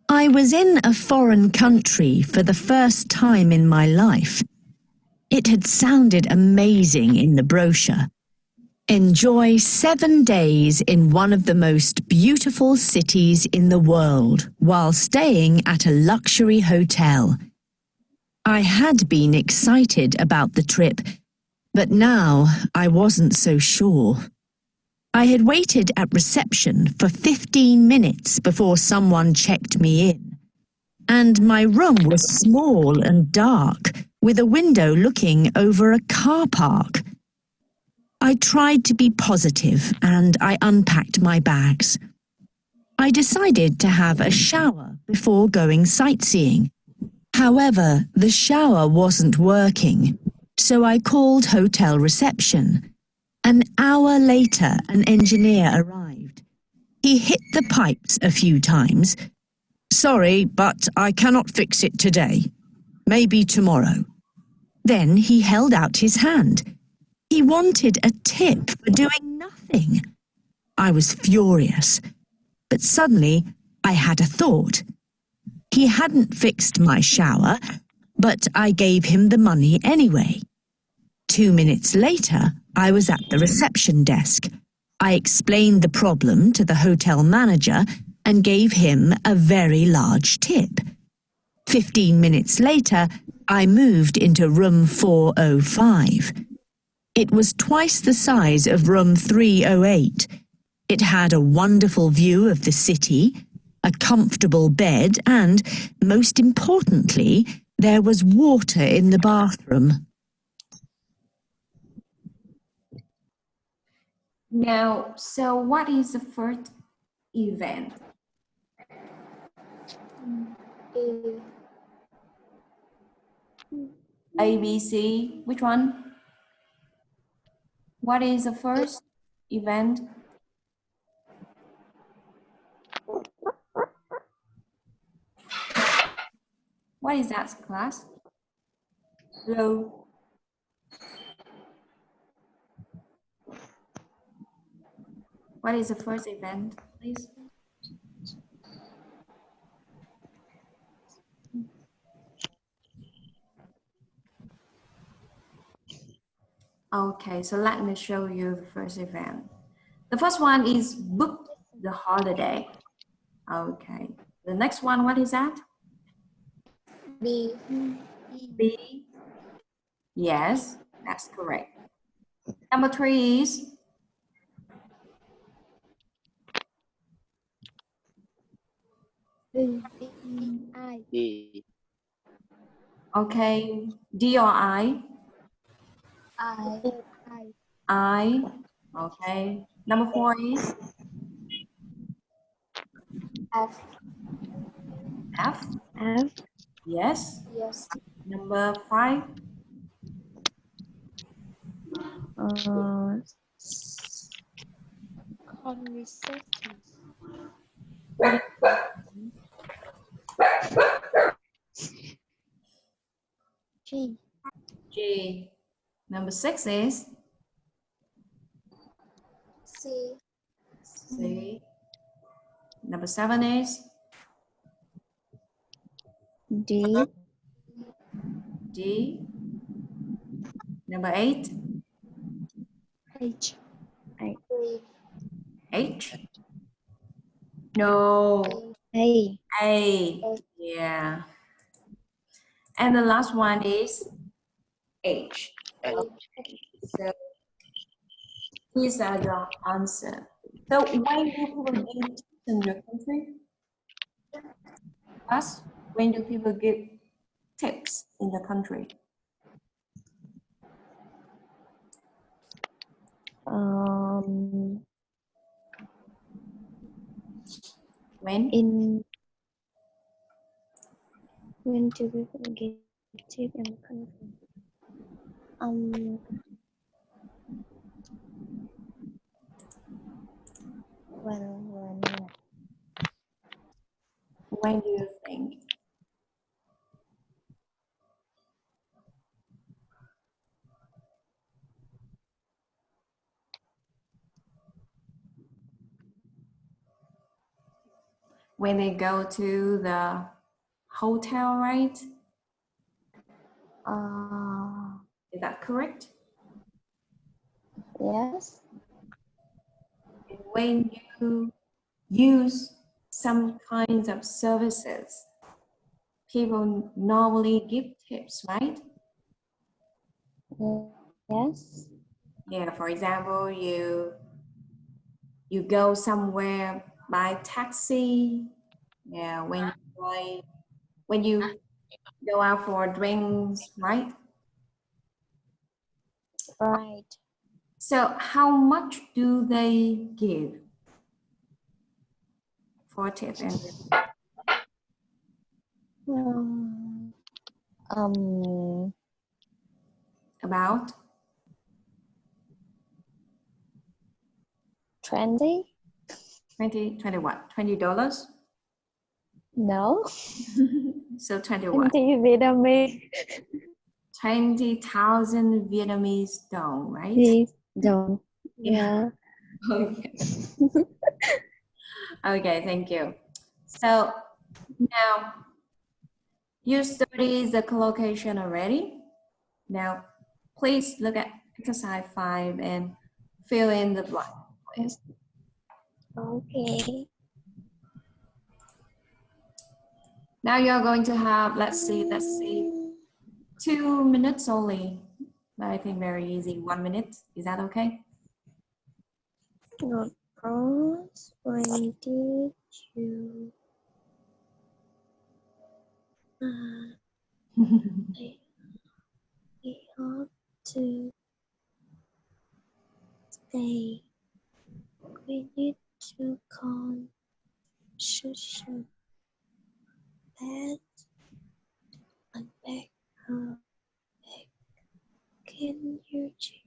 I was in a foreign country for the first time in my life. It had sounded amazing in the brochure. Enjoy 7 days in one of the most beautiful cities in the world while staying at a luxury hotel. I had been excited about the trip, but now I wasn't so sure. I had waited at reception for 15 minutes before someone checked me in, and my room was small and dark with a window looking over a car park. I tried to be positive and I unpacked my bags. I decided to have a shower before going sightseeing. However, the shower wasn't working, so I called hotel reception. An hour later, an engineer arrived. He hit the pipes a few times. Sorry, but I cannot fix it today. Maybe tomorrow. Then he held out his hand. He wanted a tip for doing nothing. I was furious. But suddenly, I had a thought. He hadn't fixed my shower, but I gave him the money anyway. 2 minutes later, I was at the reception desk. I explained the problem to the hotel manager and gave him a very large tip. 15 minutes later, I moved into room 405. It was twice the size of room 308. It had a wonderful view of the city, a comfortable bed, and, most importantly, there was water in the bathroom. Now, so what is the first event? A, B, C, which one? What is the first event? What is that, class? Hello? What is the first event, please? Okay, so let me show you the first event. The first one is book the holiday. Okay, the next one, what is that? B. B. Yes, that's correct. Number 3 is D. okay, D or I? I. Okay. Number 4 is F. F. F. Yes. Yes. Number 5. G. G. Number 6 is C. C. Number 7 is D. D. Number 8. H. H. No. A. A. Yeah. And the last one is H. So these are your answer. So when do people give tips in your country? Us? When do people give tips in the country? When? When do people give tip in the country? When do you think? When they go to the hotel, right? Is that correct? Yes. When you use some kinds of services, people normally give tips, right? Yes. Yeah, for example, you go somewhere by taxi. Yeah, when you go out for drinks, right? Right. So how much do they give for tip and about 20? 20 what? $20? No. So 20 what? 20 Vietnamese. 20,000 Vietnamese dong, right? Please don't. Yeah. Okay. Okay, thank you. So now you study the collocation already. Now please look at exercise 5 and fill in the blank, please. Okay. Now you're going to have, let's see, 2 minutes only. But I think very easy, 1 minute. Is that okay? Not cross 22. We ought to stay We need to constitution that unpack her bag. Can you check?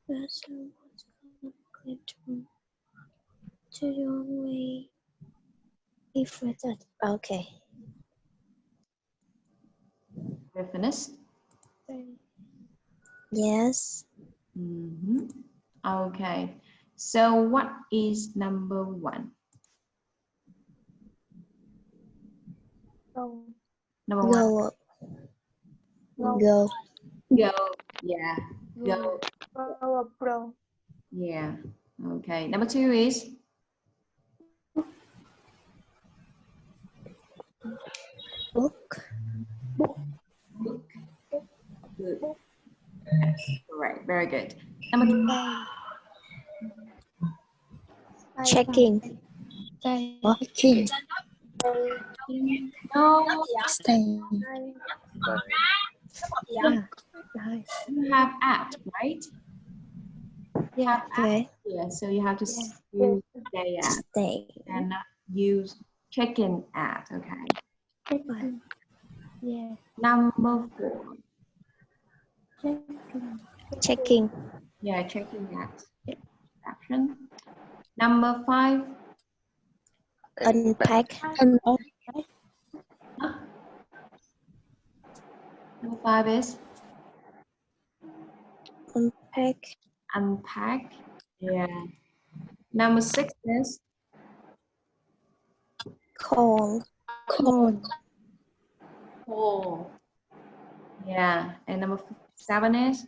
That's what's going to your way. If we that okay. We're finished. Yes. Okay. So what is number 1? Number 1. Go. Go. Go. Yeah. Go. Go. Yeah. Okay. Number 2 is Book. Good. Right. Very good. Number 3. Checking. Checking. No. Stay. Yeah. You have at, right? Yeah. Okay. Yeah. So you have to use stay at. Stay. And not use check-in at. Okay. Yeah. Number 4. Checking. Yeah, checking at. Action. Number 5. Unpack. Number 5 is Unpack. unpack. Yeah. Number 6 is Call. call. Yeah. And number 7 is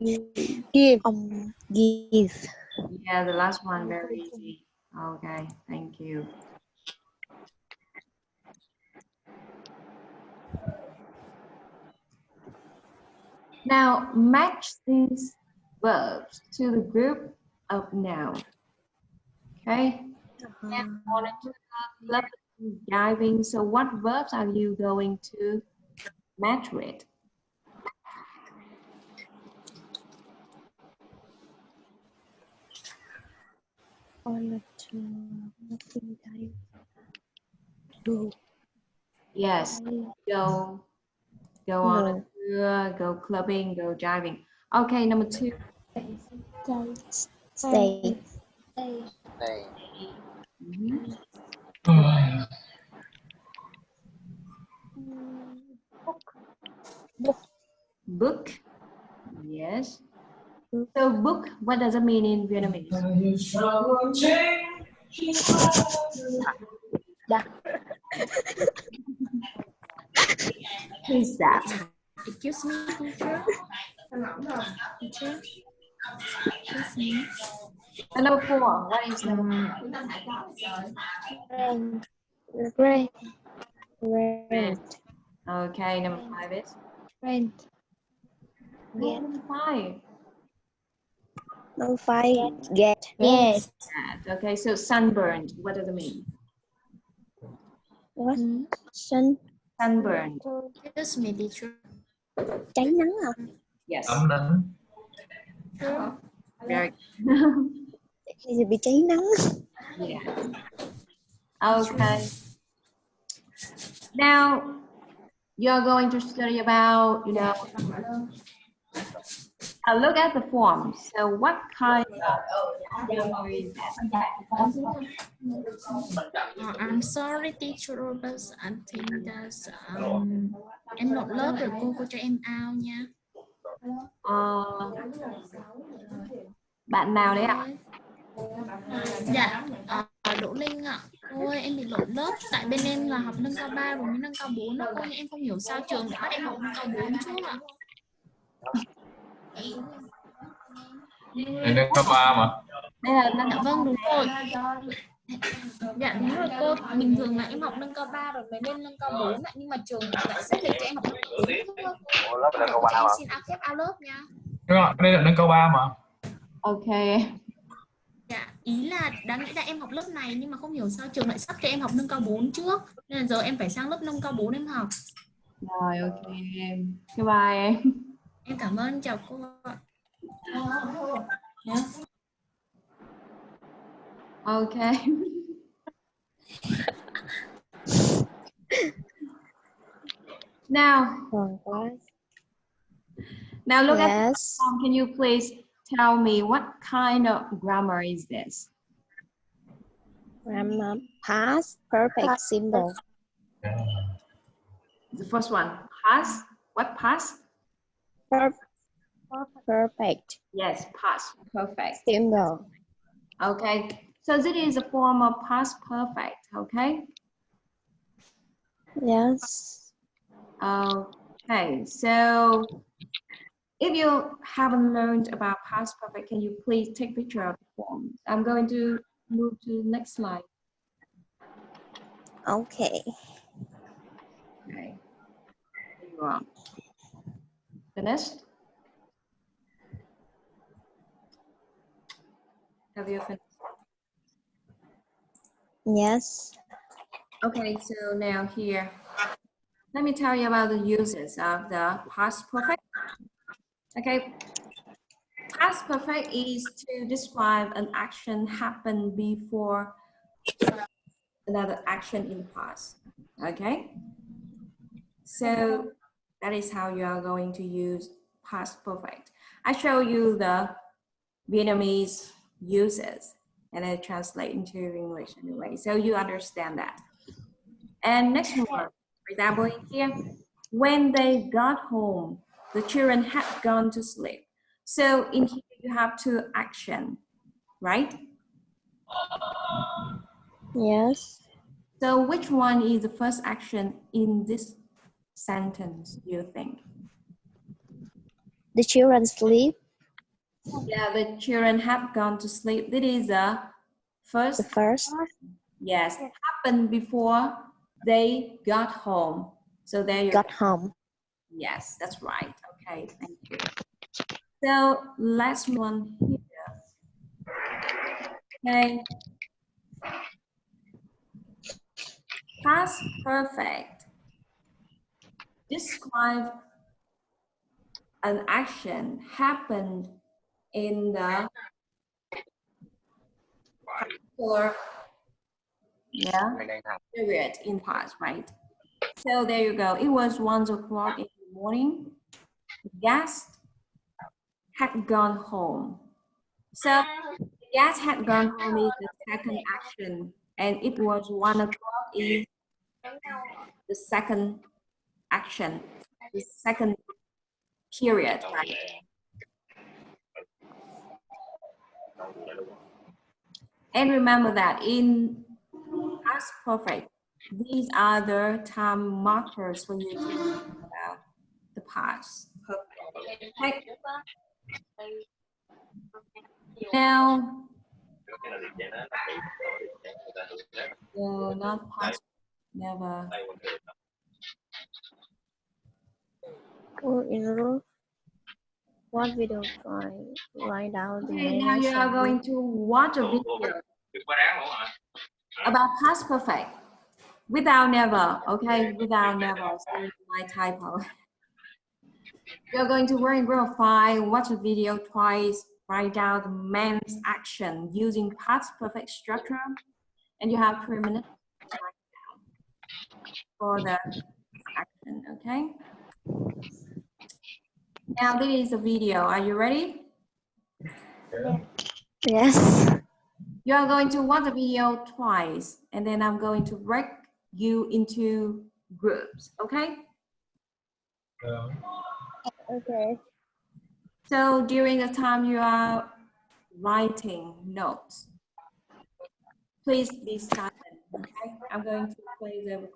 Give. Give. yeah, the last one, very easy. Okay, thank you. Now match these verbs to the group of noun. Okay. Diving. So what verbs are you going to match with? Go. Yes. Go on a tour, go clubbing, go diving. Okay, number 2. Stay. Book. Yes. So book, what does it mean in Vietnamese? Who's that? Excuse me, teacher. Teacher. Excuse me. And number 4, what is number 4? Rent. Okay, number 5 is? Rent. Number 5. Number 5. Get. Yes. Okay, so sunburned, what does it mean? What? Sunburned. Excuse me, teacher. Cháy nắng à? Yes. Sure. Very Thì bị cháy nắng. Yeah. Okay. Now you're going to study about, look at the form. So what kind of grammar is that? I'm sorry, teacher, but I think that em nộp lớp rồi cô cho em out nha. Bạn nào đấy ạ? Dạ, Đỗ Linh ạ. Cô ơi, em bị lộn lớp. Tại bên em là học nâng cao 3 rồi mới nâng cao 4 đó. Cô, nhưng em không hiểu sao trường lại bắt em học nâng cao 4 trước ạ. Em nâng cấp 3 mà. Đây là nâng Dạ vâng, đúng rồi. Dạ đúng rồi cô. Bình thường là em học nâng cao 3 rồi mới lên nâng cao 4 ạ. Nhưng mà trường lại xác định cho em học nâng cao 4. Em xin phép out lớp nha. Đúng rồi, đây là nâng cấp 3 mà. Ok. Dạ, ý là đáng lẽ là em học lớp này nhưng mà không hiểu sao trường lại sắp cho em học nâng cao 4 trước. Nên là giờ em phải sang lớp nâng cao 4 em học. Rồi, ok em. Bye bye em. Em cảm ơn, chào cô ạ. Yeah. Okay. Now look at the form. Can you please tell me what kind of grammar is this? Grammar past perfect simple. The first one, past. What past? Perfect. Yes, past perfect. Simple. Okay, so this is a form of past perfect. Okay. Yes. Okay, so if you haven't learned about past perfect, can you please take picture of the form? I'm going to move to the next slide. Okay. Okay. There you are. Finished? Have you finished? Yes. Okay, so now here, let me tell you about the uses of the past perfect. Okay, past perfect is to describe an action happened before another action in the past. Okay, so that is how you are going to use past perfect. I show you the Vietnamese uses and I translate into English anyway, so you understand that. And next one, for example, in here, when they got home, the children had gone to sleep. So in here you have two action, right? Yes. So which one is the first action in this sentence, do you think? The children sleep. Yeah, the children have gone to sleep. This is the first. The first. Yes, happened before they got home. So there you got home. Yes, that's right. Okay, thank you. So last one here. Okay. Past perfect. Describe an action happened in the particular period in past, right? So there you go. It was 1 o'clock in the morning. The guest had gone home. So the guest had gone home is the second action, and it was 1 o'clock is the second action, the second period, right? And remember that in past perfect, these are the time markers for you to know about the past perfect. Okay. Now, not past, never. Or in row. What video file? Write down the Okay, main now you action. are going to watch a video about past perfect without never, okay? Without never, sorry my typo. You're going to work in group 5, watch a video twice, write down the main action using past perfect structure, and you have 3 minutes to write down for the action, okay? Now this is a video. Are you ready? Yes. You are going to watch the video twice, and then I'm going to break you into groups, okay? Okay. So during the time you are writing notes, please be silent, okay? I'm going to play the